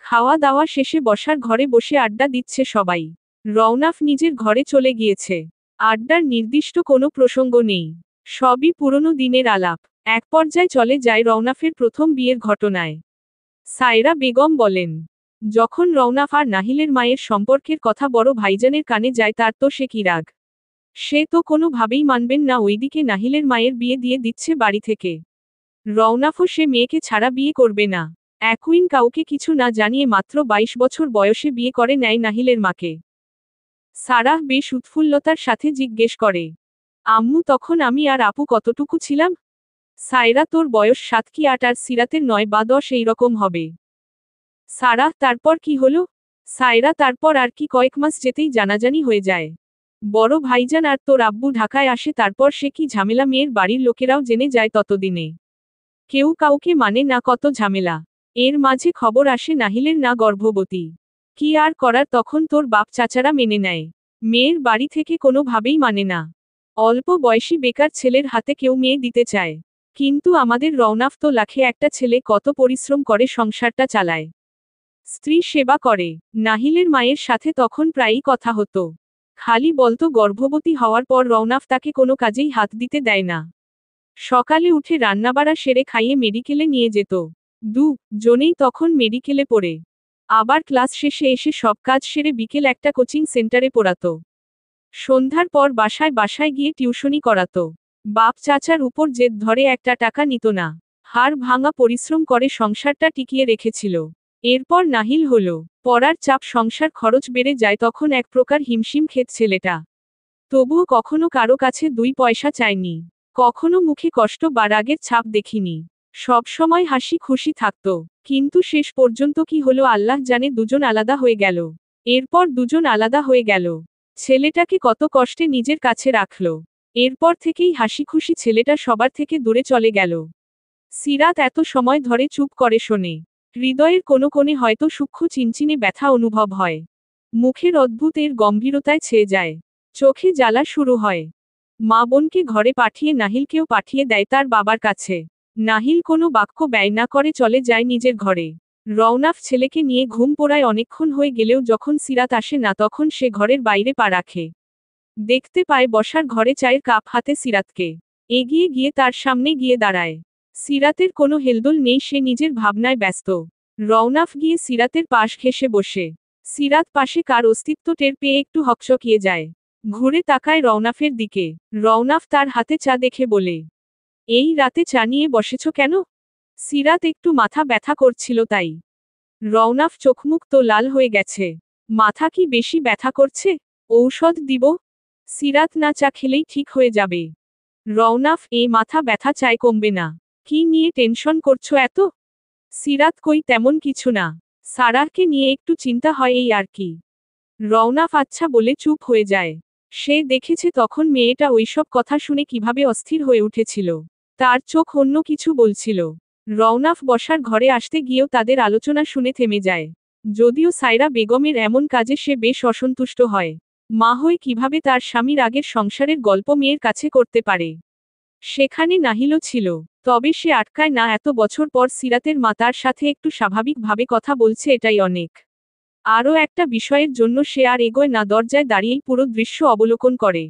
খাওয়া দাওয়া শেষে বসার ঘরে বসে আড্ডা দিচ্ছে সবাই। রওনাফ নিজের ঘরে চলে গিয়েছে। আড্ডার নির্দিষ্ট কোনো প্রসঙ্গ নেই। সবই পুরনো দিনের আলাপ। এক পর্যায়ে চলে যায় রওনাফের প্রথম বিয়ের ঘটনায়। সায়রা বেগম বলেন, যখন রওনাফ আর নাহিলের মায়ের সম্পর্কের কথা বড় ভাইজানের কানে যায় তার তো সে কি রাগ। সে তো কোনোভাবেই মানবেন না ওইদিকে নাহিলের মায়ের বিয়ে দিয়ে দিচ্ছে বাড়ি থেকে। রওনাফও সে মেয়েকে ছাড়া বিয়ে করবে না। একুইন কাউকে কিছু না জানিয়ে মাত্র 22 বছর বয়সে বিয়ে করে নেয় নাহিলের মাকে। সারাহ বেশ উৎফুল্লতার সাথে জিজ্ঞেস করে, আম্মু তখন আমি আর আপু কতটুকু ছিলাম? সায়রা, তোর বয়স 7 কি 8, আর সিরাতের 9 বা 10 এইরকম হবে। সারাহ, তারপর কি হলো? সায়রা, তারপর আর কি, কয়েক মাস যেতেই জানাজানি হয়ে যায়। বড় ভাইজান আর তোর আব্বু ঢাকায় আসে, তারপর সে কি ঝামেলা, মেয়ের বাড়ির লোকেরাও জেনে যায় ততদিনে। কেউ কাউকে মানে না, কত ঝামেলা। এর মাঝে খবর আসে নাহিলের না গর্ভবতী। কি আর করার, তখন তোর বাপ চাচারা মেনে নেয়। মেয়ের বাড়ি থেকে কোনোভাবেই মানে না। অল্প বয়সী বেকার ছেলের হাতে কেউ মেয়ে দিতে চায়। কিন্তু আমাদের রওনাফ তো লাখে একটা ছেলে, কত পরিশ্রম করে সংসারটা চালায়। স্ত্রী সেবা করে। নাহিলের মায়ের সাথে তখন প্রায়ই কথা হতো। খালি বলতো গর্ভবতী হওয়ার পর রওনাফ তাকে কোনো কাজেই হাত দিতে দেয় না। সকালে উঠে রান্নাবাড়া সেরে খাইয়ে মেডিকেলে নিয়ে যেত। জনেই তখন মেডিকেলে পড়ে। আবার ক্লাস শেষে এসে সব কাজ সেরে বিকেল একটা কোচিং সেন্টারে পড়াতো। সন্ধ্যার পর বাসায় বাসায় গিয়ে টিউশনি করাতো। বাপ চাচার উপর জেদ ধরে একটা টাকা নিত না। হাড় ভাঙা পরিশ্রম করে সংসারটা টিকিয়ে রেখেছিল। এরপর নাহিল হলো। পড়ার চাপ, সংসার খরচ বেড়ে যায়, তখন এক প্রকার হিমশিম খেত ছেলেটা। তবুও কখনো কারো কাছে 2 পয়সা চায়নি। কখনো মুখে কষ্ট বা রাগের ছাপ দেখিনি। সব সময় হাসি খুশি থাকত। কিন্তু শেষ পর্যন্ত কি হলো আল্লাহ জানে, দুজন আলাদা হয়ে গেল। এরপর দুজন আলাদা হয়ে গেল। ছেলেটাকে কত কষ্টে নিজের কাছে রাখল। এরপর থেকেই হাসি খুশি ছেলেটা সবার থেকে দূরে চলে গেল। সিরাত এত সময় ধরে চুপ করে শোনে। হৃদয়ের কোনো কোণে হয়তো সূক্ষ্ম চিনচিনে ব্যথা অনুভব হয়। মুখের অদ্ভুত এর গম্ভীরতায় ছেয়ে যায়। চোখে জ্বালা শুরু হয়। মা বোনকে ঘরে পাঠিয়ে নাহিলকেও পাঠিয়ে দেয় তার বাবার কাছে। নাহিল কোনো বাক্য ব্যয় না করে চলে যায় নিজের ঘরে। রওনাফ ছেলেকে নিয়ে ঘুম পোড়ায় অনেকক্ষণ হয়ে গেলেও যখন সিরাত আসে না তখন সে ঘরের বাইরে পা রাখে। দেখতে পায় বসার ঘরে চায়ের কাপ হাতে সিরাতকে। এগিয়ে গিয়ে তার সামনে গিয়ে দাঁড়ায়। সিরাতের কোনো হেলদোল নেই, সে নিজের ভাবনায় ব্যস্ত। রওনাফ গিয়ে সিরাতের পাশ ঘেঁষে বসে। সিরাত পাশে কার অস্তিত্ব টের পেয়ে একটু হকচকিয়ে যায়। ঘুরে তাকায় রওনাফের দিকে। রওনাফ তার হাতে চা দেখে বলে, এই রাতে চা নিয়ে বসেছ কেন? সিরাত একটু মাথা ব্যথা করছিল তাই। রওনাফ চোখমুখ তো লাল হয়ে গেছে। মাথা কি বেশি ব্যথা করছে? ঔষধ দিব? সিরাত, না, চা খেলেই ঠিক হয়ে যাবে। রওনাফ, এ মাথা ব্যথা চায় কমবে না। কি নিয়ে টেনশন করছো এত? সিরাত, কই তেমন কিছু না। সারাহকে নিয়ে একটু চিন্তা হয় এই আর কি। রওনাফ আচ্ছা বলে চুপ হয়ে যায়। সে দেখেছে তখন মেয়েটা ওইসব কথা শুনে কিভাবে অস্থির হয়ে উঠেছিল। তার চোখ অন্য কিছু বলছিল। রওনাফ বসার ঘরে আসতে গিয়েও তাদের আলোচনা শুনে থেমে যায়। যদিও সায়রা বেগমের এমন কাজে সে বেশ অসন্তুষ্ট হয়। মা হয়ে কিভাবে তার স্বামীর আগের সংসারের গল্প মেয়ের কাছে করতে পারে। সেখানে নাহিলও ছিল। তবে সে আটকায় না, এত বছর পর সিরাতের মা তার সাথে একটু স্বাভাবিকভাবে কথা বলছে, এটাই অনেক। আরও একটা বিষয়ের জন্য সে আর এগোয় না, দরজায় দাঁড়িয়েই পুরো দৃশ্য অবলোকন করে।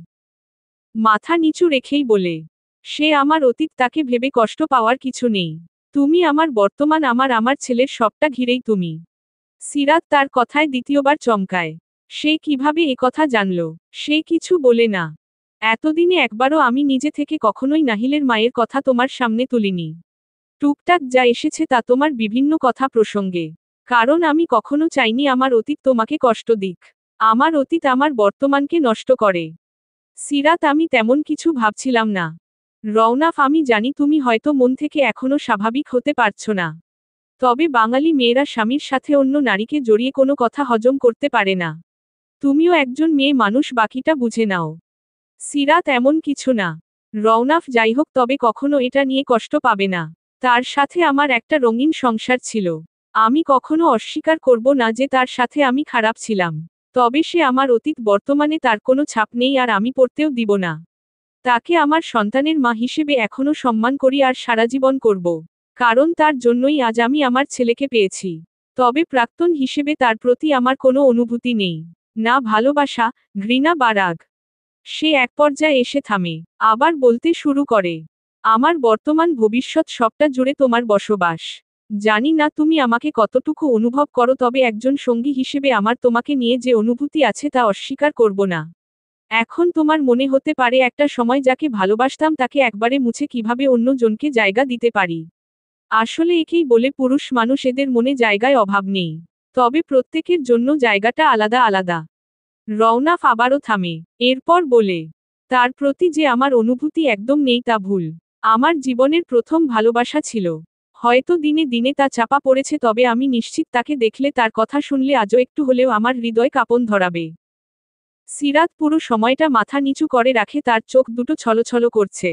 মাথা নিচু রেখেই বলে, সে আমার অতীত, তাকে ভেবে কষ্ট পাওয়ার কিছু নেই। তুমি আমার বর্তমান, আমার ছেলের সবটা ঘিরেই তুমি। সিরাত তার কথায় দ্বিতীয়বার চমকায়। সে কিভাবে কথা জানল? সে কিছু বলে না। এতদিনে একবারও আমি নিজে থেকে কখনোই নাহিলের মায়ের কথা তোমার সামনে তুলিনি। টুকটাক যা এসেছে তা তোমার বিভিন্ন কথা প্রসঙ্গে। কারণ আমি কখনো চাইনি আমার অতীত তোমাকে কষ্ট দিক। আমার অতীত আমার বর্তমানকে নষ্ট করে। সিরাত, আমি তেমন কিছু ভাবছিলাম না। রওনাফ, আমি জানি তুমি হয়তো মন থেকে এখনো স্বাভাবিক হতে পারছো না। তবে বাঙালি মেয়েরা স্বামীর সাথে অন্য নারীকে জড়িয়ে কোনো কথা হজম করতে পারে না। তুমিও একজন মেয়ে মানুষ, বাকিটা বুঝে নাও। সিরাত, এমন কিছু না। রওনাফ, যাই হোক, তবে কখনো এটা নিয়ে কষ্ট পাবে না। তার সাথে আমার একটা রঙিন সংসার ছিল। আমি কখনো অস্বীকার করব না যে তার সাথে আমি খারাপ ছিলাম। তবে সে আমার অতীত, বর্তমানে তার কোনো ছাপ নেই আর আমি পড়তেও দিব না। তাকে আমার সন্তানের মা হিসেবে এখনো সম্মান করি আর সারা জীবন করব। কারণ তার জন্যই আজ আমি আমার ছেলেকে পেয়েছি। তবে প্রাক্তন হিসেবে তার প্রতি আমার কোনো অনুভূতি নেই। না ভালোবাসা, ঘৃণা বা রাগ। সে এক পর্যায়ে এসে থামে। আবার বলতে শুরু করে, আমার বর্তমান ভবিষ্যৎ সবটা জুড়ে তোমার বসবাস। জানি না তুমি আমাকে কতটুকু অনুভব করো, তবে একজন সঙ্গী হিসেবে আমার তোমাকে নিয়ে যে অনুভূতি আছে তা অস্বীকার করব না। এখন তোমার মনে হতে পারে একটা সময় যাকে ভালোবাসতাম তাকে একবারে মুছে কিভাবে অন্য জনকে জায়গা দিতে পারি। আসলে একেই বলে পুরুষ মানুষ, এদের মনে জায়গায় অভাব নেই। তবে প্রত্যেকের জন্য জায়গাটা আলাদা আলাদা। রওনাফ আবারও থামে। এরপর বলে, তার প্রতি যে আমার অনুভূতি একদম নেই তা ভুল। আমার জীবনের প্রথম ভালোবাসা ছিল। হয়তো দিনে দিনে তা চাপা পড়েছে, তবে আমি নিশ্চিত তাকে দেখলে, তার কথা শুনলে আজও একটু হলেও আমার হৃদয় কাঁপন ধরাবে। সিরাত পুরো সময়টা মাথা নিচু করে রাখে, তার চোখ দুটো ছলছল করছে।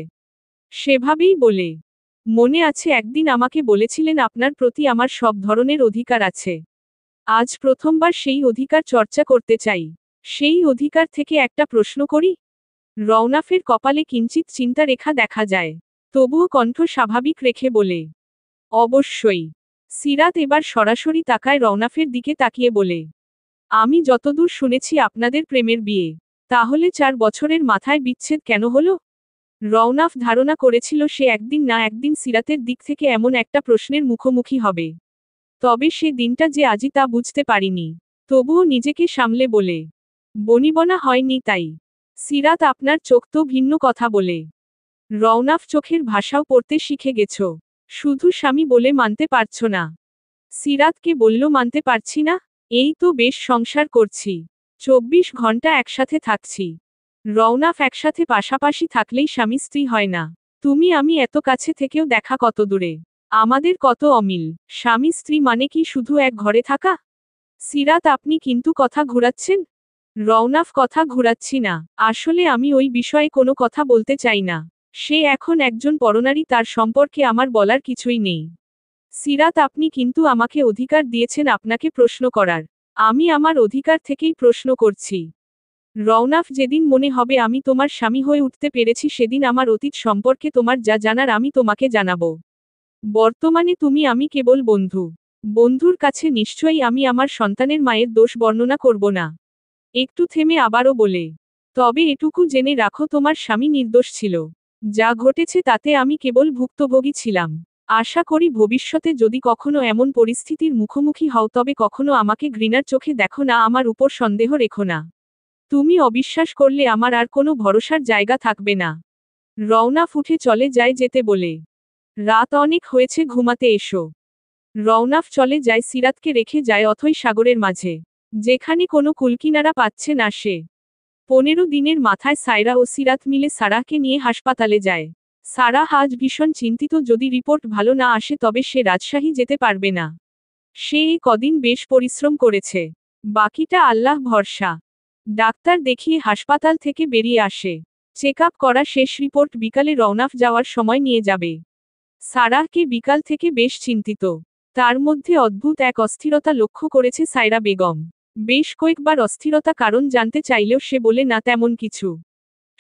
সেভাবেই বলে, মনে আছে একদিন আমাকে বলেছিলেন আপনার প্রতি আমার সব ধরনের অধিকার আছে। আজ প্রথমবার সেই অধিকার চর্চা করতে চাই। সেই অধিকার থেকে একটা প্রশ্ন করি? রওনাফের কপালে কিঞ্চিত চিন্তা রেখা দেখা যায়। তবুও কণ্ঠ স্বাভাবিক রেখে বলে, অবশ্যই। সিরাত এবার সরাসরি তাকায় রওনাফের দিকে তাকিয়ে বলে, আমি যতদূর শুনেছি আপনাদের প্রেমের বিয়ে। তাহলে 4 বছরের মাথায় বিচ্ছেদ কেন হলো? রওনাফ ধারণা করেছিল সে একদিন না একদিন সিরাতের দিক থেকে এমন একটা প্রশ্নের মুখোমুখি হবে। তবে সে দিনটা যে আজই তা বুঝতে পারিনি। তবুও নিজেকে সামলে বলে, বনিবনা হয়নি তাই। সিরাত, আপনার চোখ তো ভিন্ন কথা বলে। রওনাফ, চোখের ভাষাও পড়তে শিখে গেছ। শুধু স্বামী বলে মানতে পারছ না। সিরাতকে বলল, মানতে পারছি না? এই তো বেশ সংসার করছি। 24 ঘন্টা একসাথে থাকছি। রওনাফ, একসাথে পাশাপাশি থাকলেই স্বামী স্ত্রী হয় না। তুমি আমি এত কাছে থেকেও দেখা কত দূরে। আমাদের কত অমিল। স্বামী স্ত্রী মানে কি শুধু এক ঘরে থাকা? সিরাত, আপনি কিন্তু কথা ঘুরাচ্ছেন। রওনাফ, কথা ঘুরাচ্ছি না। আসলে আমি ওই বিষয়ে কোনো কথা বলতে চাই না। সে এখন একজন পরনারী, তার সম্পর্কে আমার বলার কিছুই নেই। সিরাত, আপনি কিন্তু আমাকে অধিকার দিয়েছেন আপনাকে প্রশ্ন করার। আমি আমার অধিকার থেকেই প্রশ্ন করছি। রওনাফ, যেদিন মনে হবে আমি তোমার স্বামী হয়ে উঠতে পেরেছি সেদিন আমার অতীত সম্পর্কে তোমার যা জানার আমি তোমাকে জানাবো। বর্তমানে তুমি আমি কেবল বন্ধু। বন্ধুর কাছে নিশ্চয়ই আমি আমার সন্তানের মায়ের দোষ বর্ণনা করব না। একটু থেমে আবারও বলে, তবে এটুকু জেনে রাখো তোমার স্বামী নির্দোষ ছিল। যা ঘটেছে তাতে আমি কেবল ভুক্তভোগী ছিলাম। আশা করি ভবিষ্যতে যদি কখনো এমন পরিস্থিতির মুখোমুখি হও তবে কখনো আমাকে ঘৃণার চোখে দেখো না, আমার উপর সন্দেহ রেখো না। তুমি অবিশ্বাস করলে আমার আর কোনো ভরসার জায়গা থাকবে না। রওনাফ উঠে চলে যায় যেতে বলে, রাত অনেক হয়েছে, ঘুমাতে এসো। রওনাফ চলে যায়, সিরাতকে রেখে যায় অথই সাগরের মাঝে, যেখানে কোনো কুলকিনারা পাচ্ছে না সে। 15 দিনের মাথায় সায়রা ও সিরাত মিলে সারাহকে নিয়ে হাসপাতালে যায়। সারাহ আজ ভীষণ চিন্তিত, যদি রিপোর্ট ভালো না আসে তবে সে রাজশাহী যেতে পারবে না। সে এই কদিন বেশ পরিশ্রম করেছে, বাকিটা আল্লাহ ভরসা। ডাক্তার দেখিয়ে হাসপাতাল থেকে বেরিয়ে আসে। চেক আপ করা শেষ, রিপোর্ট বিকালে রওনাফ যাওয়ার সময় নিয়ে যাবে। সারাহকে বিকাল থেকে বেশ চিন্তিত। তার মধ্যে অদ্ভুত এক অস্থিরতা লক্ষ্য করেছে সায়রা বেগম। বেশ কয়েকবার অস্থিরতা কারণ জানতে চাইলেও সে বলে না তেমন কিছু।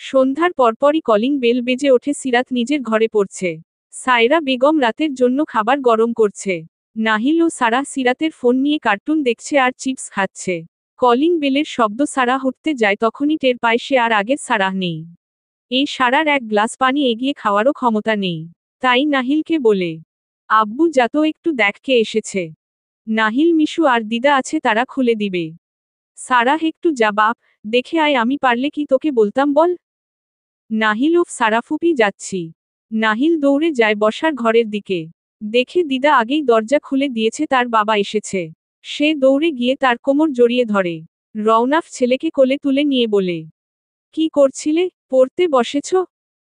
সন্ধ্যার পরপরই কলিং বেল বেজে ওঠে, সিরাত নিজের ঘরে পড়ছে। সায়রা বেগম রাতের জন্য খাবার গরম করছে। নাহিল ও সারাহ সিরাতের ফোন নিয়ে কার্টুন দেখছে আর চিপস খাচ্ছে। কলিং বেলের শব্দ সারাহ উঠতে যায়, তখনই টের পায় সে আর আগের সারাহ নেই। এই সারার এক গ্লাস পানি এগিয়ে খাওয়ারও ক্ষমতা নেই। তাই নাহিলকে বলে, আব্বু যা তো একটু দেখ কে এসেছে। নাহিল, মিশু আর দিদা আছে, তারা খুলে দিবে। সারাহ, একটু যা বাপ, দেখে আয়, আমি পারলে কি তোকে বলতাম বল। নাহিল, ওফ সারাফুপি, যাচ্ছি। নাহিল দৌড়ে যায় বসার ঘরের দিকে। দেখে দিদা আগেই দরজা খুলে দিয়েছে, তার বাবা এসেছে। সে দৌড়ে গিয়ে তার কোমর জড়িয়ে ধরে। রওনাফ ছেলেকে কোলে তুলে নিয়ে বলে, কি করছিলে, পড়তে বসেছ?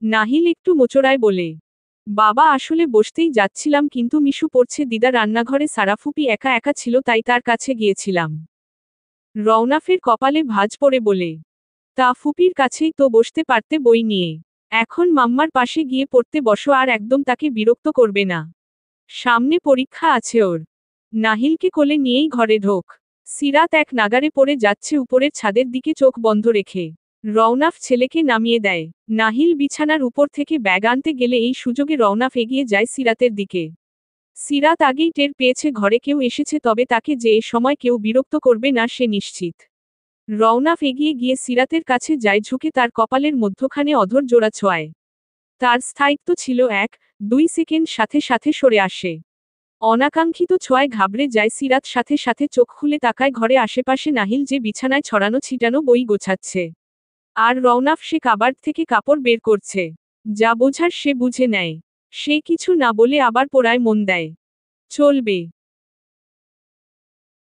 নাহিল একটু মোচড়ায় বলে, বাবা আসলে বসতেই যাচ্ছিলাম, কিন্তু মিশু পড়ছে, দিদা রান্নাঘরে, সারাফুপি একা একা ছিল তাই তার কাছে গিয়েছিলাম। রওনাফের কপালে ভাঁজ পড়ে বলে, তা ফুপির কাছেই তো বসতে পারতে বই নিয়ে। এখন মাম্মার পাশে গিয়ে পড়তে বসো আর একদম তাকে বিরক্ত করবে না। সামনে পরীক্ষা আছে ওর। নাহিলকে কোলে নিয়েই ঘরে ঢোক। সিরাত এক নাগারে পড়ে যাচ্ছে উপরের ছাদের দিকে চোখ বন্ধ রেখে। রওনাফ ছেলেকে নামিয়ে দেয়। নাহিল বিছানার উপর থেকে ব্যাগ আনতে গেলে এই সুযোগে রওনাফ এগিয়ে যায় সিরাতের দিকে। সিরাত আগেই টের পেয়েছে ঘরে কেউ এসেছে, তবে তাকে যে এ সময় কেউ বিরক্ত করবে না সে নিশ্চিত। রওনাফ এগিয়ে গিয়ে সিরাতের কাছে যায়, ঝুঁকে তার কপালের মধ্যখানে অধর জোড়া ছোঁয়ায়। তার স্থায়িত্ব ছিল 1-2 সেকেন্ড, সাথে সাথে সরে আসে। অনাকাঙ্ক্ষিত ছোঁয়ায় ঘাবড়ে যায় সিরাত, সাথে সাথে চোখ খুলে তাকায় ঘরে আশেপাশে নাহিল যে বিছানায় ছড়ানো ছিটানো বই গোছাচ্ছে। আর রওনাফ সে কাবার্ড থেকে কাপড় বের করছে। যা বোঝার সে বুঝে নেয়। সে কিছু না বলে আবার পড়ায় মন দেয়। চলবে।